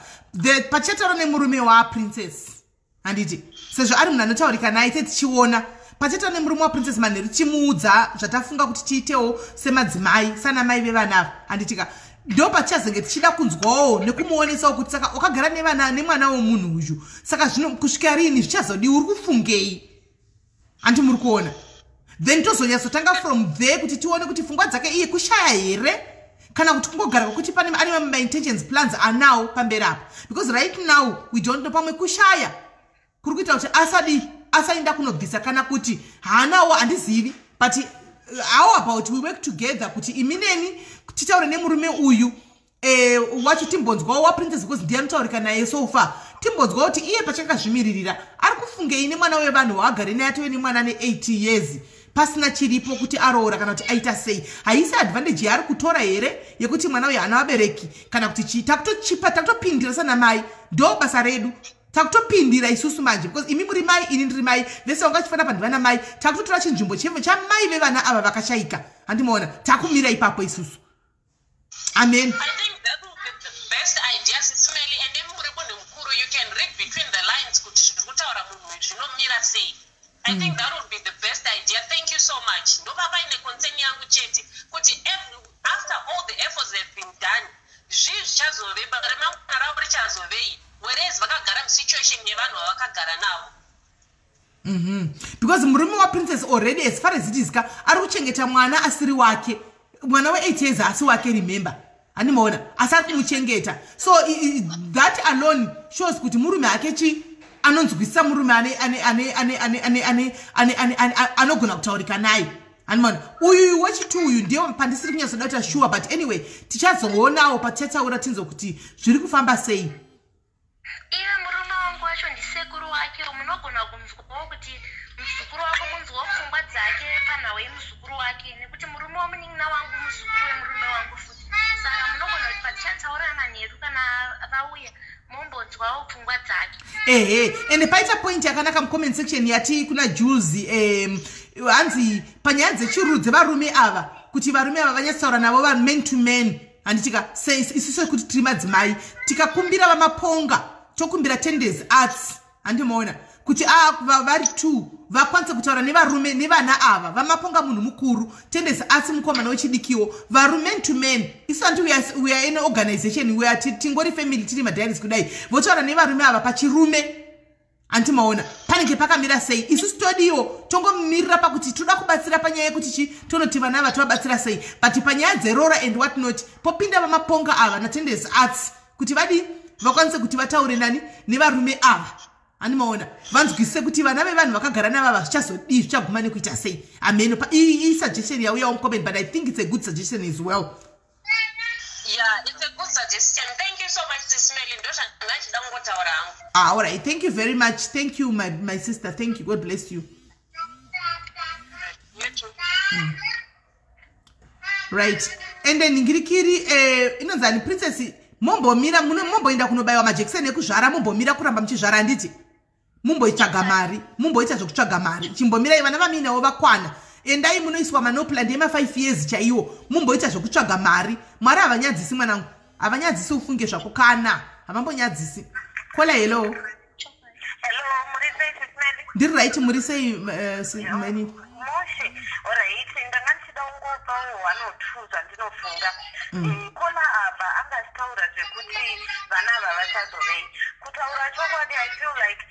pachataura nemurume waprincess handiti sezvo ari munhu anotaurika naye tichiona pachataura nemurume waprincess manheru tichimuudza zvatafunga kuti tiitewo semadzimai sanamai vevanava handitika ndo pachazenge tichida kunzwawo nekumuonesawo kuti saka wakagara nemwana womunhu uyu saka zvino kusvika rini zvichazodiwa uri kufungei handi muri kuona then tozonyatsotanga from there kuti tione kuti pfungwa dzake iye kushaya here kana kuti kungogara kuti pane ane ma-intentions plans anawo pamberi apo because right now we don't know pamwe kushaya kuri kuita kuti asainda kunobvisa kana kuti haanawo handizivi but how about we work together kuti imineni titaure nemurume uyu wacho timbonzwawo waprincess because ndiye anotaurika naye so far timbonzwawo kuti iye pachakazvimiririra ari kufungei nemwana wevanhu waagare naye atove nemwana ne8 years pasina chiripo kuti aroora kana kuti aita sei haisi advantage yaari kutora here yekuti mwana uyu haana vabereki kana kuti chii takutopindira sanamai ndo basa redu takutopindira isusu manje because imi muri mai ini ndiri mai vese vangachifana pandiva namai takutotora chinzvimbo chamai vevana ava vakashayika handimoona takumira ipapo isusu amen. I think that would be the best idea, Sis Melly, and then you can read between the lines kuti zvikutaura munhu zvinomira sei. I think that would be the best idea. Thank you so much. No papa ine concern yangu chete kuti after all the efforts that have been done, zvichazove remangwana ravo richazovei whereas vakagara musituation yevanhu vavakagara navo. Because murume waprincess already as far as it is ari kuchengeta mwana asiri wake mwana we8 years asi wake remember handimoona asari kumuchengeta so that alone shows kuti murume ake chi anonzwisisa murume anogona kutaurika naye handimoona uyu wechitu uyu ndiye pandisiri kunyatsoda kuita sure but anyway tichazoonawo patichataura tinzo kuti zviri kufamba sei. Iye murume wangu wacho ndisekuru wake munogona kunzwawo kuti muzukuru wako munzwawo pfungwa dzake panhau yemuzukuru wake nekuti murume womunin'ina wangu muzukuru wemurume wangu futi saka munogona kuti patichataurana neru kana vauya mumbonzwawo pfungwa dzake. Ende paita point yakanaka mucomment section yati kuna Jules hanzi panyaya dzechirudzi varume ava kuti varume ava vanyatsaura navo vanhu men to men handitika isusu kuti tiri madzimai tikakumbira vamaponga tokumbira 10 days arts handimoona kuti vari 2 vakwanisa kutaura nevarume nevana ava vamaponga munhu mukuru 10 days arts mukomana wechidikiwo varume men to men isu hanti we are in organization we are tingori family tiri madiaries kudai votaura nevarume ava pachirume handimaona panenge pakamira sei isusu todiwo tongomirira pakuti toda kubatsira panyaya yekuti chi tonoti vana ava tovabatsira sei but panyaya dzerora and what not popinda vamaponga ava na10 days arts kuti vadi vakwanise kuti vataure nani nevarume ava handimaona vanzwisise kuti vana vevanhu vakagara navava zvichazodii zvichaguma nekuita sei amen. Suggestion yauya mucomment but I think it's a good suggestion as well. Yeah, it's a good suggestion. Thank you so much, Sis Melly. All right, thank you very much. Thank you, my sister. Thank you. God bless you. You too. Right. And then ngirikiri inonzani princess mombomira momboenda kunobaiwa majekiseni ekuzvara mombomira kuramba muchizvara nditi mumboitsvaga mari mumboita zvokutsvaga mari chimbomira vana vaminawo vakwana endai munoiswa manoplan ema5 years chaiwo mumboita zvokutsvaga mari mwari havanyadzisi mwanangu havanyadzisi ufunge zvako kana havambonyadzisi. Kola hello. Hello, muri sei Sis Melly? Ndiri right muri sei Mani? Mori kuita kona apa angazitaura zvekuti vana ava vachazovei kutaura chokwadi I feel like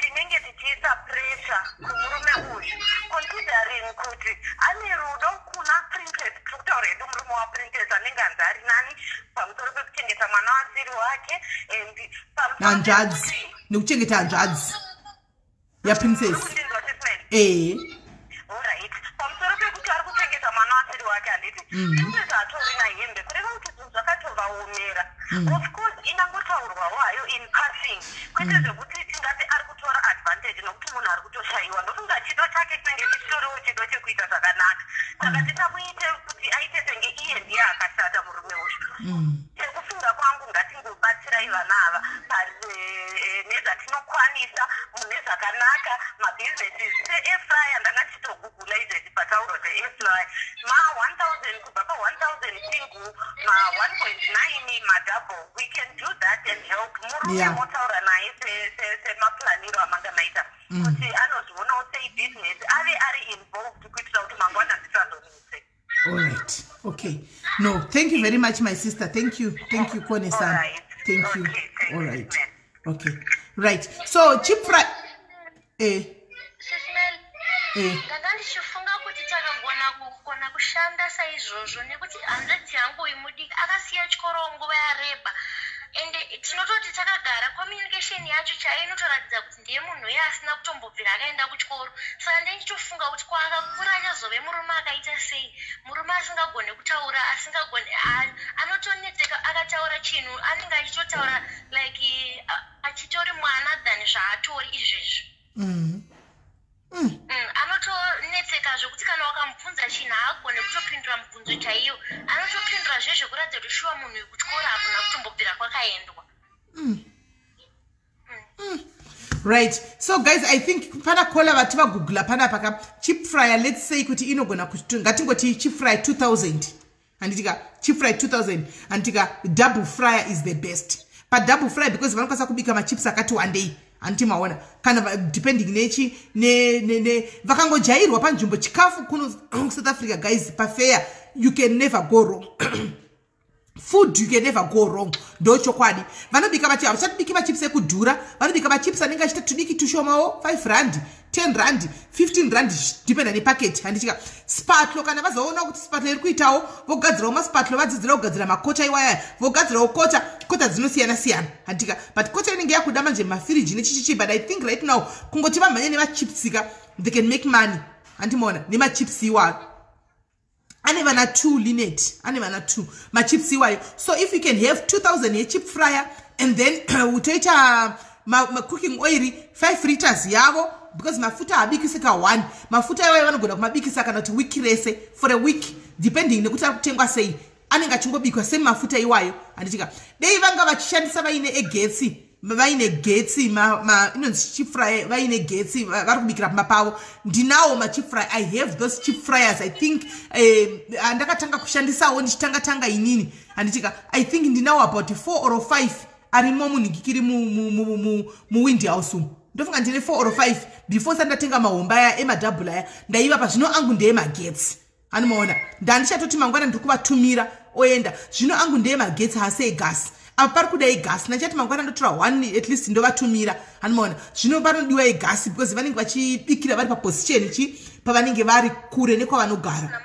tinenge tichiisa pressure kumurume uyu considering kuti ane rudo kuna princess kutaura edu murume waprincess anenge anzi ari nani pamusoro pekuchengeta mwana wasiri wake and hanzvadzi nekuchengeta hanzvadzi yaprincess alright pamusoro pekuti ari kuchengeta mwana wasiri wake handiti princess hatori nahembe kureva kuti zvinhu zvakatovaomera of course inangotaurwa wayo in passing kwete zvekuti tingati ari kutora advantage nokuti munhu ari kutoshayiwa ndofunga chido chake chinenge chitoriwo chido chekuita zvakanaka saka titamuite kuti aite senge iye ndiye akashata murume uyu chekufunga kwangu ngatingobatsirai vana ava nezvatinokwanisa mune zvakanaka mabhizinesi seairfryer ndangachitogugula izvezvi patauro dzeairfryer ma-1000 kubva pa-1000 single ma-1.9 madouble we can do that and help murume motaura naye semaplaniro amanga maita kuti anozvionawo seibhizinesi ave ari involved kuitira kuti mangwana zvisazonise. All right. Okay. No, thank you very much, my sister. Thank you, Kone-san. Right. Thank you. Okay, thank All you, right. ma'am. Okay. Right. So, cheap fry. Sis Melly, ndakandichifunga kuti takagona kushanda saizvozvo nekuti hanzvadzi yangu imudiki akasiya chikoro nguva yareba ende tinototi takagara communication yacho chaiyo inotoratidza kuti ndiye munhu uye asina kutombobvira akaenda kuchikoro saka ndichitofunga kuti kwaakakura achazove murume akaita sei murume asingagone kutaura asingagone anotonetseka akataura chinhu anenge achitotaura like achitori mwana than zvaatori izvezvi anotonetseka zvokuti kana wakamubvunza chinhu haagone kutopindura mubvunzo chaiyo anotopindura zvezvekuratidza kuti shuwa munhu wekuchikora hakuna kutombobvira kwakaendwa. Right. So guys, I think pana kola vati vagugula pana paka chip fryer, let's say kuti inogona ngatingoti chip fryer 2000 anditika chip fryer 2000 anditika double fryer is the best. But double fryer because vanokwanisa kubika machips akati one day anti maona kana depending ne vakangojairwa panzvimbo chikafu kuno South Africa guys pa fair you can never go wrong. Food you can never go wrong. Ndo chokwadi vanobika machips chatibiki machips ekudhura vanobika machips anenge achita tudiki tushomawo 5 rand 10 rand 15 rand dependa nepacket handitika spatlo kana vazoona kuti spatlo iri kuitawo vogadzirawo maspatlo vadzidzira kugadzira makota iwaya vogadzirawo kota dzinosiyana siyana handitika but kota inenge yakuda manje mafiriji nechichichi but I think right now kungoti vamhanye nemachipsika they can make money handimona nemachips iwayo ane vana 2 linet ane vana 2 machips iwayo so if you can have 2000 yechip fryer and then utoita cooking oil 5 liters yavo because mafuta abikisika 1 mafuta iwayo vanogona kumabikisa kana kuti wiki rese for a week depending nekuti ari kutengwa sei anenge achingobikwa semafuta iwayo handitika dei vanga vachishandisa vaine egetsi vaine getsi inonzi chip fry vaine getsi vari kubikira pamba pavo ndinawo machip fry I have those chip fryers I think andakatanga kushandisawo ndichitanga inini handitika I think ndinawo about 4 or 5 arimo munhikikiri muwindi house umu ndofunga ndine 4 or 5 before sandatenga mahomba aya emadhabhula aya ndaiva pazvino angu ndeemagetsi anomaona ndandichatoti mangwana ndiri kuvatumira oenda zvino angu ndeemagetsi hasi egasi apa pari kuda egasi nachati mangwana ndotora 1 at least ndovatumira anomaona zvino panodiwa egasi because vanenge vachibikira vari paposition ichi pavanenge vari kure nekwavanogara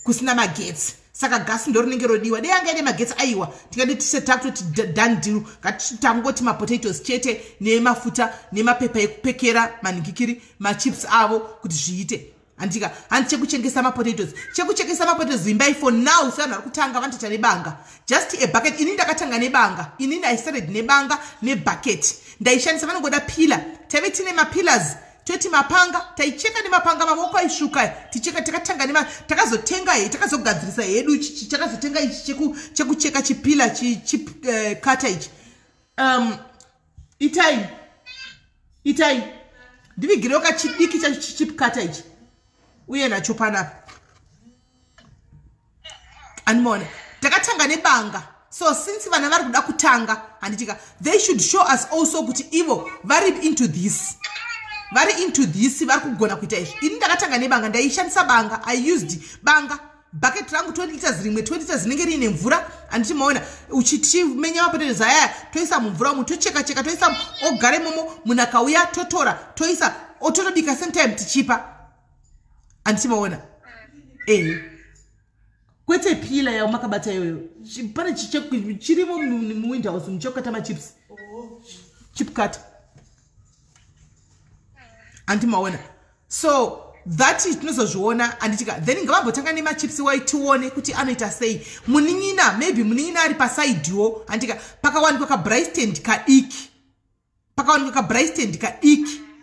kusina magetsi saka gasi ndo rinenge rodiwa dei anga ine magetsi aiwa tikade tisetakutoti done deal ngatitangoti mapotatoes chete nemafuta nemapepa ekupekera manhikikiri machips avo kuti zviite andika handi chekuchengesa mapotatoes imbai for now sevanhu vari kutanga vanotoita nebanga just a bucket ini ndakatanga nebanga inini I started nebanga nebucket ndaishandisa vanongoda pila tave tine mapillars toti mapanga taicheka nemapanga mavoko aisvuka ticheka takatanga takazotenga takazogadzirisa hedu takazotenga ichi chekucheka chipila chikata ichi itai ndivigirewo kachidiki chachipikata ichi uye nacho panapa animona takatanga nebanga so since vana vari kuda kutanga handitika they should show us also kuti ivo vari into this vari kugona kuita izvi ini ndakatanga nebanga ndaishandisa banga I used banga bucket rangu 20 liters rimwe 20 liters rinenge rine mvura anditi maona uchitimenya mapotato aya toisa mumvura umu tocheka cheka toisa ogare momo munhu akauya totora toisa ototobika same time tichipa anditi maona kwete pila ya makabata yoyo pane chirimo muwinter house muchokata machips chip cut anditi maona so that is tinozozviona anditika then ngavambotanga nemachips waitione kuti anoita sei munin'ina maybe munin'ina ari pasaidiwo andika pakawanikwa kabristand kadiki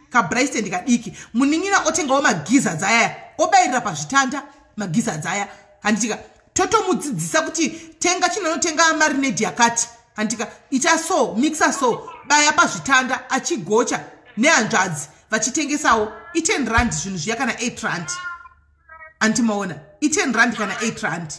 kabristand kadiki munin'ina otengawo magiza dzaya obayirira pazvitanda magiza dzaya anditika totomudzidzisa kuti tenga chinonotenga marinade yakati anditika ita so mixa so baya pazvitanda achigocha nehanzvadzi vachitengesawo i10 rand zvinhu zviya kana 8 rand antimaona i10 rand kana 8 rand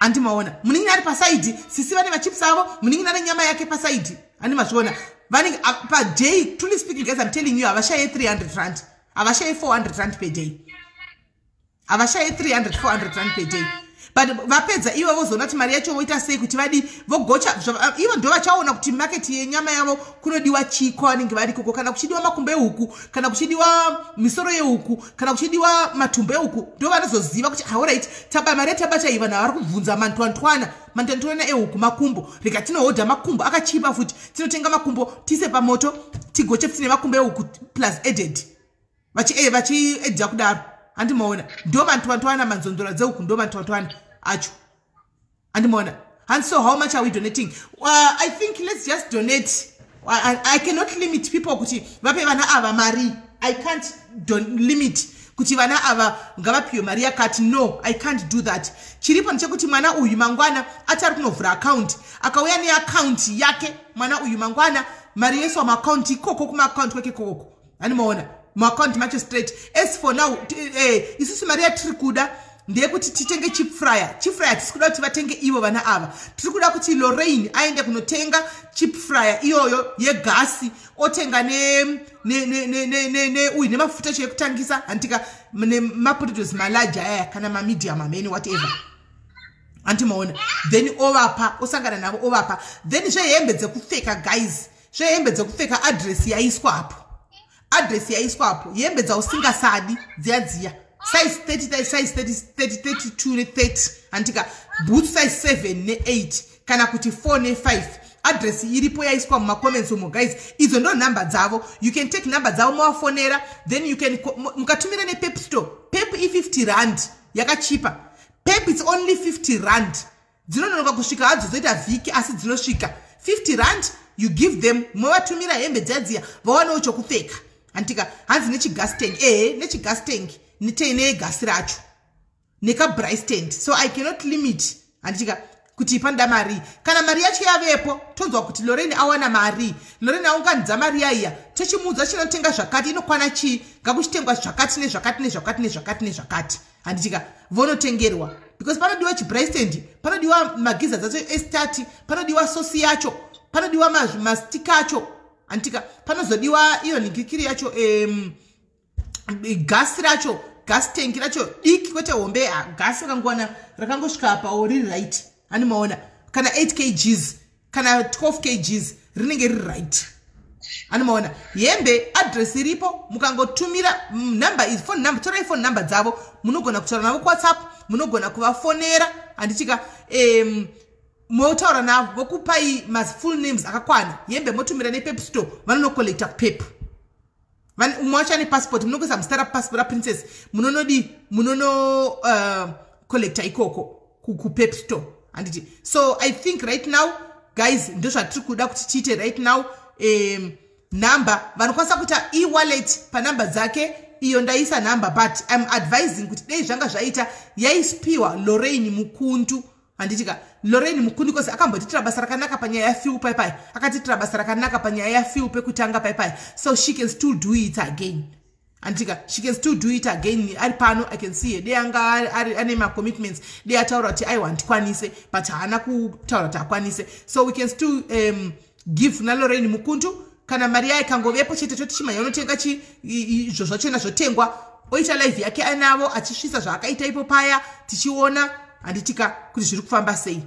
antimaona munenge ari pasaidi sisi vane machips avo munenge ane nyama yake pasaidi animazviona vanenge paday truly speaking guys I'm telling you havashaye 300 rand havashaye 400 rand per day havashaye 300-400 rand per day but vapedza ivo vozoona kuti mari yacho voita sei kuti vadi vogocha ivo ndo vachaona kuti market yenyama yavo kunodiwa chiko vanenge vari koko kana kuchidiwa makumbo ehuku kana kuchidiwa misoro yehuku kana kuchidiwa matumbo ehuku ndo vanozoziva kuti alright taba mari yatabata iva na vari kubvunza mantwantwana ehuku makumbo rega tinohodha makumbo akachipa futi tinotenga makumbo tise pamoto tigoche tine makumbo ehuku plus added vachiedza kudaro andimaona ndo mantwantwana manzondora dzehuku ndo mantwantwana acho andimaona. And so how much are we donating? I think let's just donate. I cannot limit people kuti vape vana ava mari. I can't limit kuti vana ava ngavapiwe mari yakati. No, I can't do that. Chiripo nchekuti mwana uyu mangwana atari kunovhura account akauya neaccount yake mwana uyu mangwana mari yesu wa account ikoko kuma account kwake koko andimaona mu account macho straight. As for now isusu mari yatiri kuda ndeyekuti titenge chip fryer tisikuda kuti vatenge ivo vana ava. Tirikuda kuti Lorraine aende kunotenga chip fryer iyoyo yegasi otenga uyu nemafuta cho ekutangisa antika mapotatoes malaji aya kana mamedium amene whatever antimaona. Then ovapa osangana navo ovapa. Then zvehembe dzekupfeka guys, zvehembe dzekupfeka address yaiswa apo hembe dzausingasadi dziya size 30 size 32 ne 30 antika boots size 7 ne 8 kana kuti 4 ne 5. Address iripo yaiswa mu comments umo guys. Izo ndo number dzavo. You can take number dzavo mwafonera, then you can mukatumira ne Pep store. Pep i50 rand yakachipa. Pep it's only 50 rand. Dzinonoka kusvika hadzo zoita vhiki asi dzinosvika 50 rand. You give them mwatumira hembe dzadzia vawana chokupfeka antika hanzi nechigas tank nechigas tank nitene gas racho neka bright stand. So I cannot limit antika kuti panda mari kana mari yacho yavepo tonzwa kuti Lorraine awana mari. Lorraine aunganidza mari yaiya tochimudza chinotenga zvakati inokwana chi ngakuchitengwa zvakati nezvakati anditika vonotengerwa because panodiwa chibright stand, panodiwa magiza dzacho estati, panodiwa sosi yacho, panodiwa mastika acho antika, panozodiwa iyo nigikiri yacho gas racho, gas tank racho diki kwete hombe gas rakangwana rakangosvika pa ori right animaona kana 8 kgs kana 12 kgs rinenge riri right animaona. Hembe address iripo mukangotumira number is phone number, torai phone number dzavo munogona kutaura navo WhatsApp, munogona kuvafonera anditika motaura navo vokupai mas full names akakwana. Hembe motumira ne Pep store vanonocollecta Pep mwacha ne passport munokwesa mustara passport ra princess munono collecta ikoko ku Pep store anditi. So I think right now guys ndo zvatiri kuda kuti tiite right now. Number vanokwanisa kuita e-wallet pa number dzake iyo ndaisa number, but I'm advising kuti dei zvanga zvaita yaispiwa Lorraine Mukundu anditika Lorraine Mukundu because akambotitira basa rakanaka panyaya ya fuel pai akatitira basa rakanaka panyaya ya fuel pekutanga pai, so she can still do it again antika. She can still do it again. Ari pano I can see they anga ane ma commitments they ataura kuti I want kwanise but hana kutaura kuti akwanise, so we can still give na Lorraine Mukundu kana Maria ikangovepo chete choti chimanya unotenga chi izvo zvachena zvotengwa oita live yake anavo achisvisa zvaakaita ipo paya tichiona handitika kuti zviri kufamba sei.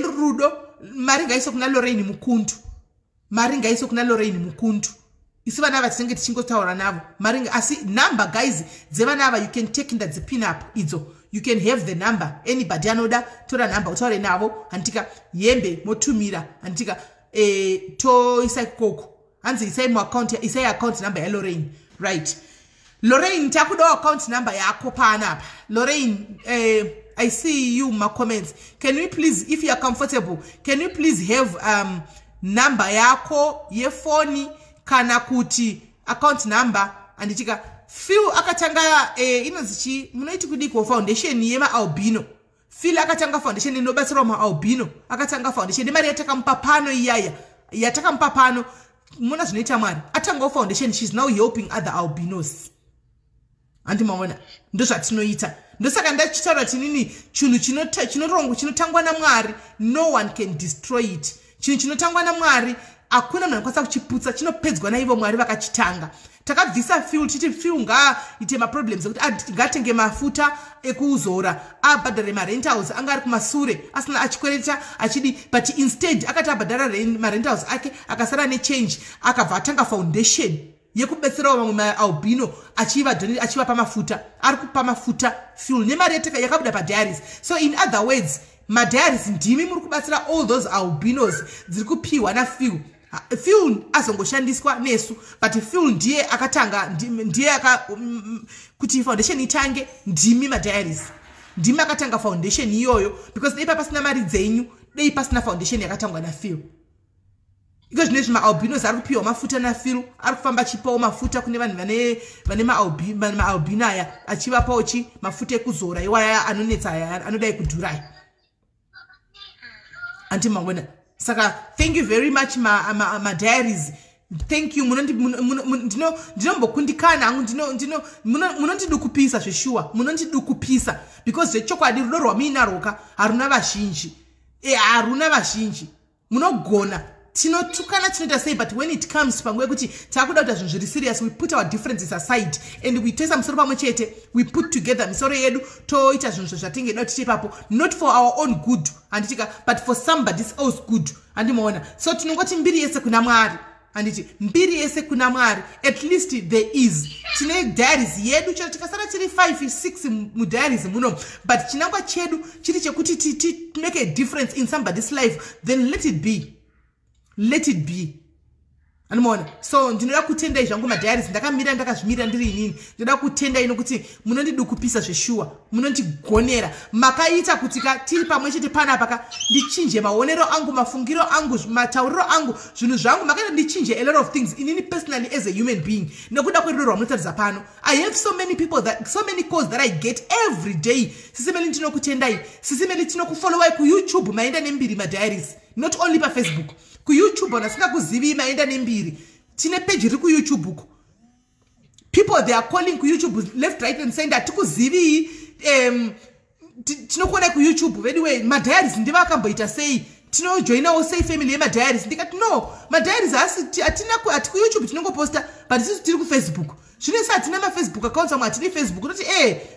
Rudo mari ngaiso kuna Lorraine mukundu. Mari ngaiso kuna Lorraine mukundu. Isi vana vatinenge tichingotaura navo. Mari asi number guys dzevana ava you can take in the pin up idzo. You can have the number. Anybody anoda tora number utaure navo handitika yembe motumira handitika to isai koko. Hanzi isai mu account isai account number ya Lorraine. Right. Lorraine takuda account number yako pana. Lorraine I see you my comments. Can we please, if you are comfortable, can you please have number yako ye phone kana kuti account number and itika few akatanga inozichi munoiti kudiko foundation yema albino. Feel akatanga foundation inobatsira ma albino. Akatanga foundation mari yataka mpapano iyaya. Yataka mpapano muna zvinoita mwari. Atanga foundation, she's now helping other albinos. Andi maona ndo zvatinoita. Ndosaka ndachitaura tinini chinhu chinotangwa naMwari no one can destroy it. Chinhu chinotangwa naMwari akuna munhu anokwanisa kuchiputsa, chinopedzwa naivo Mwari vakachitanga. Takabvisa fuel titi fuel ite ma problems ekuti ngatenge mafuta ekuzora abhadhare ma rentals anga ari kumasure asina achikwereta achidi, but instead akati abhadhara ma rentals ake akasara ne change akabva atanga foundation yekubetsera vamwe ma albino achiva pamafuta ari kupa mafuta fuel nemari yakabuda padiaries. So in other words ma diaries ndimi muri kubatsira all those albinos dziri kupiwa na fuel. Fuel azongoshandiswa nesu, but fuel ndiye akatanga ndiye kuti foundation itange ndimi ma diaries. Ndimi akatanga foundation iyoyo because dei pasina mari dzenyu, dei pasina foundation yakatangwa na fuel. Iko zvinezvi ma albinos ari kupiwa mafuta na fuel, ari kufamba chipawo mafuta kune vanhu vane ma albino aya achivapawo mafuta ekuzora iwaya anonetsa aya anodai kudhurai. Anti mangona. Saka thank you very much ma diaries. Thank you. Ndinombokundikana hangu munondidukupisa zveshuwa. Munondidukupisa because zvechokwadi rudo rwamuinaroka haruna vazhinji. Haruna vazhinji. Munogona tinotukana tinoita sei, but when it comes panguva yekuti takuda kuita zvinhu zviri serious, we put our differences aside and we toisa musoro pamwe chete, we put together misoro yedu toita zvinhu zvatingeda kuti ipapo, not for our own good handitika, but for somebody else good. Handimaona. So tinongoti mbiri yese kuna Mwari. Handiti mbiri yese kuna Mwari. At least there is. Tine diaries yedu chero tikasara tiri 5-6 mu diaries muno, but chinangwa chedu chiri chekuti make a difference in somebody's life, then let it be. Let it be. Anumona. So ndinoda kutenda izvangu ma diaries ndakamira ndakazvimira ndiri inini. Ndinoda kutenda ino kuti munondidukupisa zveshuwa, munondigonera, makaita kuti tiri pamwe chete panapa ndichinje maonero angu, mafungiro angu, matauriro angu, zvinhu zvangu makaita ndichinje a lot of things inini personally as a human being. Nekuda kwerudo rwamunotaridza pano. I have so many people so many calls that I get every day. Sis Melly ndinokutendai. Sis Melly tinokufollowai ku YouTube maenda nembiri ma diaries. Not only pa Facebook. Ku YouTube nasinga kuzivi maenda nembiri. Tine page ri ku YouTube uko. People they are calling ku YouTube left right and saying that tikuzivi tinokona ku YouTube anyway ma diaries ndiva akamboita sei tino joina o say family ma diaries ndikati no ma diaries atina ku YouTube tinongoposta but sisi tiri ku Facebook. Zvinesa atina ma Facebook accounts amwe atini Facebook kuti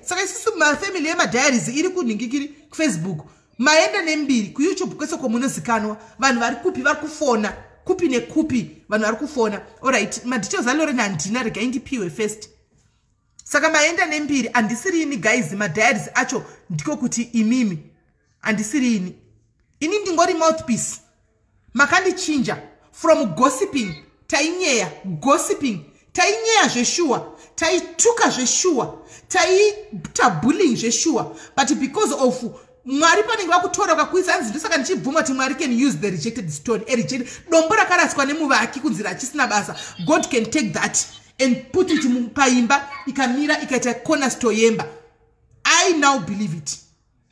saka sisi ma family ma diaries iri kuningikiri ku Facebook. Maenda nembiri ku YouTube kwese komunozikanwa vanhu vari kupi vari kufona kupi nekupi vanhu vari kufona. Alright, ma details already ndina rega indipiwe first. Saka maenda nembiri andisirini guys, ma diaries acho ndiko kuti imimi andisirini. Ini ndingori mouthpiece. Makandichinja from gossiping tainyeya gossiping tainyeya zveshuwa taituka zveshuwa taita bullying zveshuwa, but because of Mwari panenge vakutora kakuisa anzi ndosaka ndichibvuma kuti Mwari can use the rejected stone. Rejected dombo rakaraswa nemuvaki kunzira achisina basa. God can take that and put it paimba ikamira ikaita cornerstone yemba. I now believe it.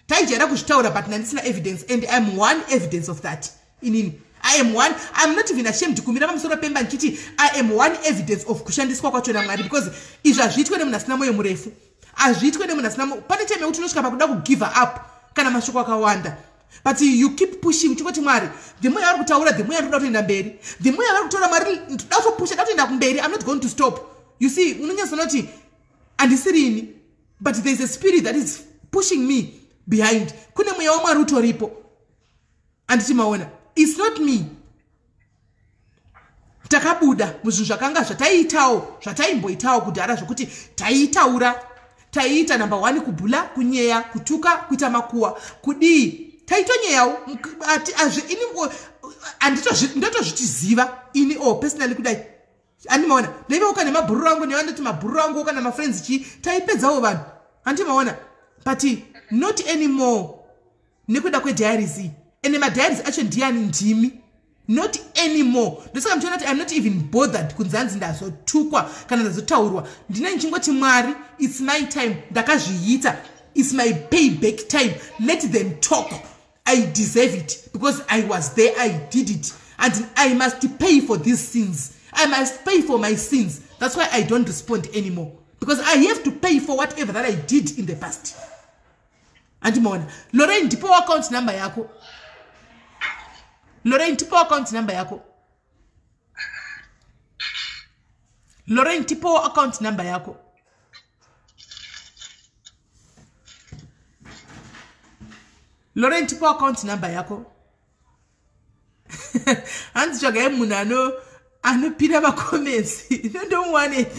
Taijera kushtaura but ndisina evidence, and I am one evidence of that. Inini I am one. I'm not even ashamed to kumira pamusoro pemba nchiti I am one evidence of kushandiswa kwacho naMwari, because izva zvitwe nemunhu asina moyo murefu. Azvitwe nemunhu asina pane time yekuti unosvika pakuda kugive up kana mashoko akawanda, but you keep pushing chikoti Mwari the more yavari kutaura the more yavari kuenda mberi, the more yavari kutaura Mwari ndoda kupusha ndoenda kumberi, I'm not going to stop. You see unonyaso noti andisirini, but there's a spirit that is pushing me behind. Kune mweya wamwari utoripo andichimaona. It's not me. Takabuda muzvinhu zvakanga zvataimboitawo kudhara zvokuti taiita number 1 kubhula, kunyeya, kutuka, kuita makuwa, kudii, taitonyeyawo ndotozvitiziva ini personally kudai. Andimaona ndaivawo ne mabhururu angu nevandoti mabhururu angu kana mafriends taipedzawo vanhu andimaona, but not anymore nekuda kwediaries. Ene madiaries acho ndiani? Ndimi. Not anymore. Ndosaka mchiona kuti I'm not even bothered kunzanzi ndazotukwa kana ndazotaurwa. Ndine nchingoti Mwari, it's my time, ndakazviita, it's my payback time, let them talk. I deserve it because I was there, I did it, and I must pay for these sins. I must pay for my sins. That's why I don't respond anymore, because I have to pay for whatever that I did in the past. Andimona Lorraine, tipo account number yako. Lorraine, tipo account number yako. Lorraine, tipo account number yako. Lorraine, tipo account number yako. And joga munano anopira ma comments. You don't want it.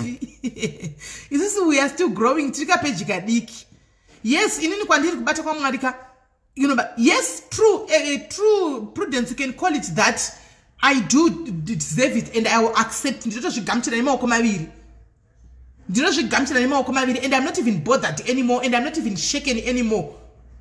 Is this we are still growing? Trika page kadiki. Yes, inini kwandiri kubata kwa mwarika. You know, but yes, true, a true prudence, you can call it that. I do deserve it and I will accept it. And I'm not even bothered anymore and I'm not even shaken anymore.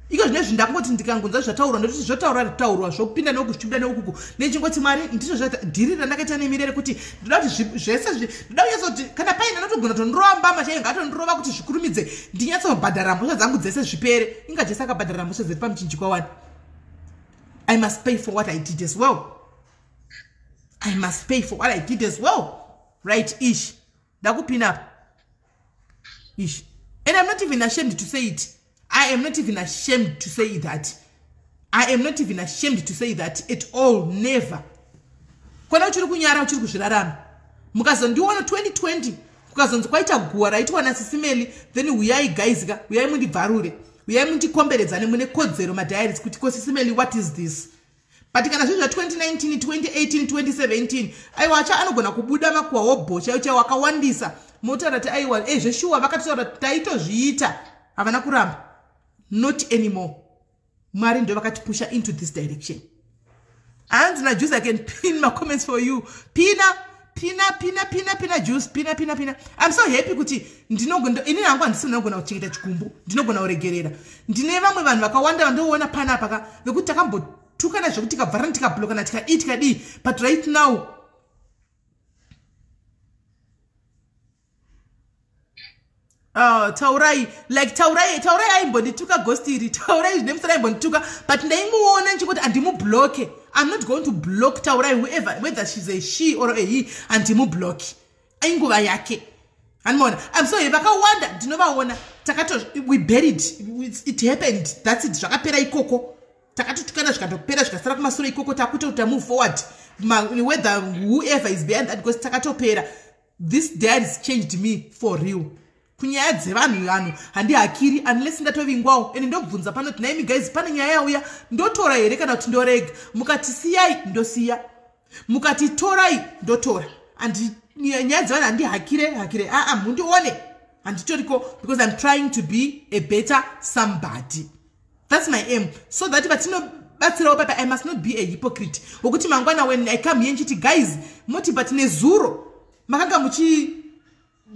Because never ndakangoti ndikangonza zvataurwa ndoti zvotaurwa taurwa zvopinda nokushubda nokuku nechingoti Mwari ndizvo zvadirira ndakaita nemirere kuti ndoda kuti zvese ndoda kuyazoti kana paina notogona tonrova machainga atonrova kuti zvikurumidze ndinyatsobhadhara mhosva dzangu dzese zvipere ingajesa akabhadhara mhosva dziri pamuchinjikwa wani. I must pay for what I did as well. I must pay for what I did as well. Right, ish. Ndakupina ish. And I'm not even ashamed to say it. I am not even ashamed to say that. I am not even ashamed to say that at all. Never. Kwana uchiri kunyara uchiri kuzvirarama. Mukazondiona 2020 kukazonzi kwaita guwa raitwa na Sis Melly, then uyai guys ka uyai mundibvarure. Uyai mundikomberedzane mune kodzero madiaries kuti ko Sis Melly, what is this? But kana zvezva 2019, 2018, 2017 aiwacha anogona kubuda makuwa wobhocha ucha wakawandisa motora kuti aiwa zveshuwa vakataura taitozviita havana kuramba. Not anymore. Mwari ndo vakatipusha into this direction. And na juice, I can pin my comments for you. Pina juice. Pina. I'm so happy kuti ndinogona ini nangu andisina kuchengeta chikumbu. Ndinogona kuregerera. Ndine vamwe vanhu vakawanda vandoona pana paka vekuti takambotukana zvokuti tikabvara tikabloka na tikadi. But right now taurai aimbondituka ghostiri. Taurai zvinemusara aimbondituka, but ndaimuona nchikuti andimubloke. I'm not going to block Taurai, whoever, whether she's a she or a he, andimubloke. Ainguva yake. Anmona, I'm sorry, vakawanda ndinovaona. Takato, we buried. It happened. That's it. Zvakapera ikoko. Takatotukana zvikatopera zvikasara kumashure ikoko takuta move forward. Whether whoever is behind that goes takatopera. This dad has changed me for real. Kunyaya dzevanhu handihakiri unless ndatovingwawo ende ndobvunza pano kuti naimi guys pane nyaya yauya ndotora here kana kuti ndorega. Mukati siyai ndosiya, mukati torai ndotora. And nyaya dzevanhu handihakire mundione handitoriko, because I'm trying to be a better somebody. That's my aim, so that batinobatsirawo papa I must not be a hypocrite wokuti mangwana when I come here nchiti guys moti but nezuro makanga muchi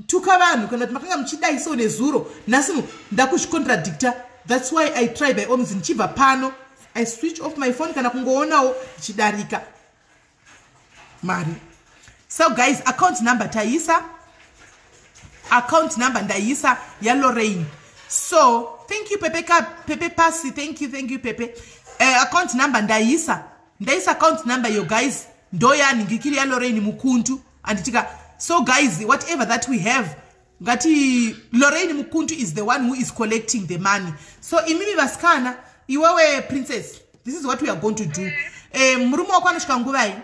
tuka vanhu kana makanga muchidaiso nezuro nhasi ndakuzvicontradicta. That's why I try by all means nchibva pano I switch off my phone kana kungoonawo chidarika mari. So guys, account number taisa, account number ndaisa ya Lorraine. So thank you Pepe Pasi, thank you Pepe. Account number ndaisa account number yo guys ndoya ningikiri ya Lorraine Mukuntu anditika. So guys, whatever that we have, ngati Lorraine Mukuntu is the one who is collecting the money. So imimi vaskana iwewe princess, this is what we are going to do. Murume wako anosvika nguvai?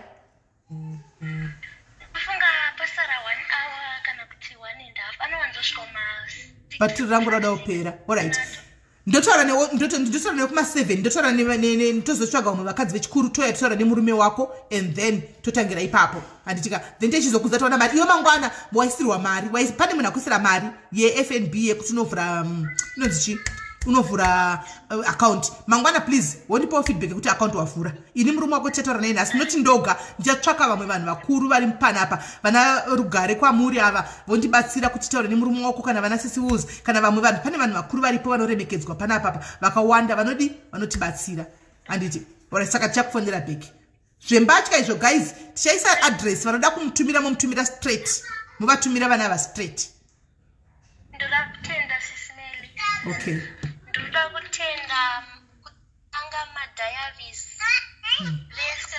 Kufunga pasara 1 hour kana kuti 1.5 anowanzosvika battery rangu rada kupera. Alright. Ndotora ne kuma 7 ndotora ne tozotsvaga vamwe vakadzi vechikuru toya totaura nemurume wako and then totangira ipapo anditika then techizokuza taona mari iyo mangwana waisirwa mari pane munhu akuisira mari yeFNB yekuti unovhura inonzi unovhura account mangwana please wondipawo feedback yekuti account wavhura ini murume wako tetaura nei nhasi noti ndoga ndichatsvaka vamwe vanhu vakuru vari mupanapa vana rugare kwamuri ava vondibatsira kuti taure nemurume wako kana vana Sis Melly kana vamwe vanhu pane vanhu vakuru varipo vanoremekedzwa panapa vakawanda vanotibatsira anditi ora saka tichakufonera back zvembatya izvo guys tichaisa address vanoda kumutumira momutumira straight muvatumira vana va straight ndoda kutenda Sis Melly okay ndoda kutenda kutanga madiaries vese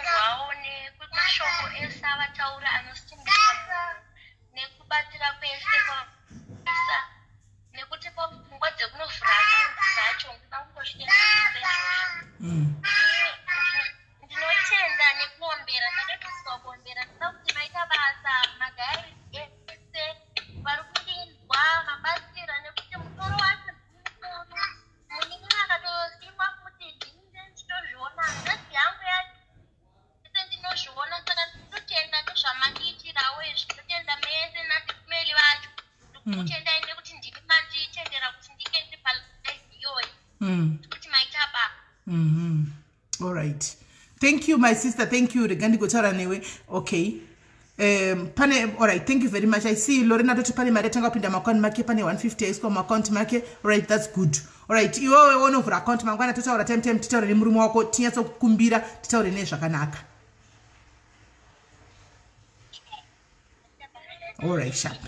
vaone kumashoko ese avataura anosimbisa nekubatira kwese kwaisa nekuti pfungwa dzekunovhura dzacho ndinotenda nekuombera ndakatoziva kuombera ndoda kuti maita basa madiaries ese vari kudinzwa mabatsira nekuti mutoro wacho munin'ina akatosimwa kuti ndinge ndichitozviona ngazi yangu yacho ese ndinozviona saka ndinotenda nezvamandiitirawo izvi ndinotenda mese naSis Melly vacho ndikutenda ende kuti ndiri manditendera kuti ndinge ndiri palive iyoyi kuti maita basa all right thank you my sister thank you rega ndigotaura newe okay pane all right thank you very much I see Lorena toti pane mari yatanga kupinda muaccount make pane 150 yaiswa muaccount make all right that's good all right iwewe wonovhura account mangwana totaura time titaure nemurume wako tinyatsokukumbira titaure nezvakanaka all right sharp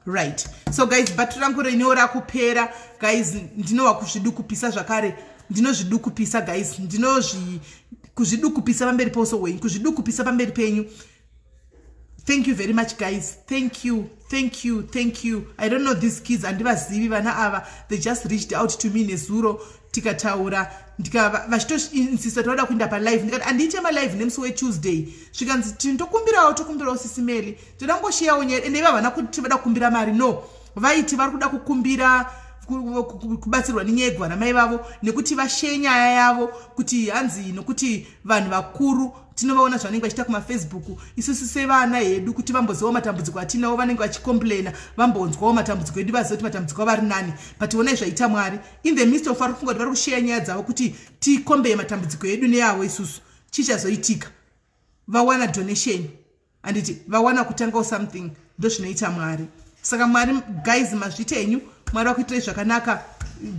right so guys battery rangu reniwo rakupera guys ndinowa kuzvidukupisa zvakare ndinozvidukupisa guys kuzvidukupisa pamberi poso wenyu kuzvidukupisa pamberi penyu. Thank you very much guys. Thank you. I don't know these kids andivazivi vana ava. They just reached out to me nezuro tikataura vachitoinsista toda kuenda palive ndikati andiite malive nemusi weTuesday zvikanzi tokumbirawo Sis Melly todangoshiyawo nyaya ende ivava vana kuti vada kukumbira mari no vaiti vari kuda kukumbira kubatsirwa nenyaya yegwana mai vavo nekuti vashe nyaya yavo kuti hanzi nokuti vanhu vakuru tinovaona zvanenge vachiita kumafacebook isusu sevana hedu kuti vambozivawo matambudziko atinawo vanenge vachicomplaina vambonzwawo matambudziko edu vaziva kuti matambudziko avo vari nani but onai zvaita Mwari in the midst of vari kungoti vari kusheya nyaya dzavo kuti tikombeye matambudziko edu neyavo isusu chichazoitika vawana donation anditi vawana kutangawo something ndo zvinoita Mwari saka Mwari guys mazvitenyu Mwari wakuitirai zvakanaka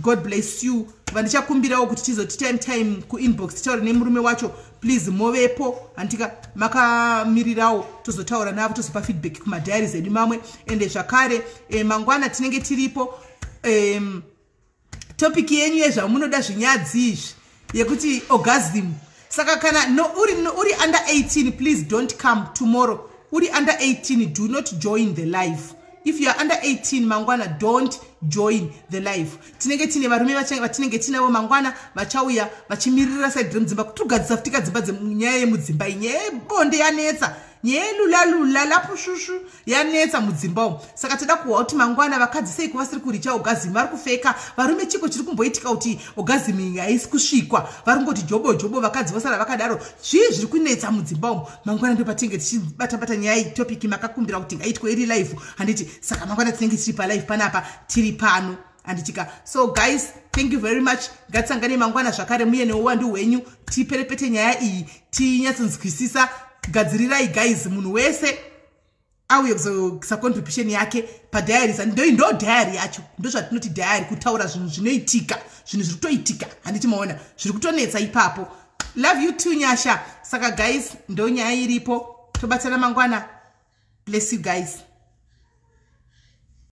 God bless you vandichakumbirawo kuti tizoti time kuinbox titaure nemurume wacho please movepo antika makamirirawo tozotaura navo tozopa feedback kumadiaries edu mamwe ende zvakare mangwana tinenge tiripo topic yenyu yezvamunoda zvinyadzi izvi yekuti orgasm saka kana uri under 18 please don't come tomorrow uri under 18 do not join the live. If you are under 18 mangwana don't join the live. Tinenge tine varume vatinenge tinavo mangwana vachauya vachimirira side remdzimba kutugadzisa futi kadzimba dzenyaya yemudzimba inyaya yebonde yanetsa nyaya yelulalula lapushushu yanetsa mudzimba umu saka toda kuwa kuti mangwana vakadzi sei kuvasiri kuricha orgasm vari kufeka varume chiko chiri kumboitika kuti orgasm haisi kusvikwa vari kungoti jobo vakadzi vosara vakadaro zvii zviri kunetsa mudzimba umu mangwana ndo patinenge tichibata nyaya iyi topic makakumbira kuti ngaitwe iri live handiti saka mangwana tinenge tiri pa live panapa tiri pano anditika so guys thank you very much ngatisangane mangwana zvakare muye neuwandu hwenyu tiperepete nyaya iyi tinyatsonzwisisa gadzirirai guys munhu wese auye kuzoisa contribution yake padiaries ndo diary yacho ndo zvatinoti diary kutaura zvinhu zvinoitika zvinhu zviri kutoitika handiti maona zviri kutonetsa ipapo love you too nyasha saka guys ndo nyaya iripo tobatsana mangwana bless you guys.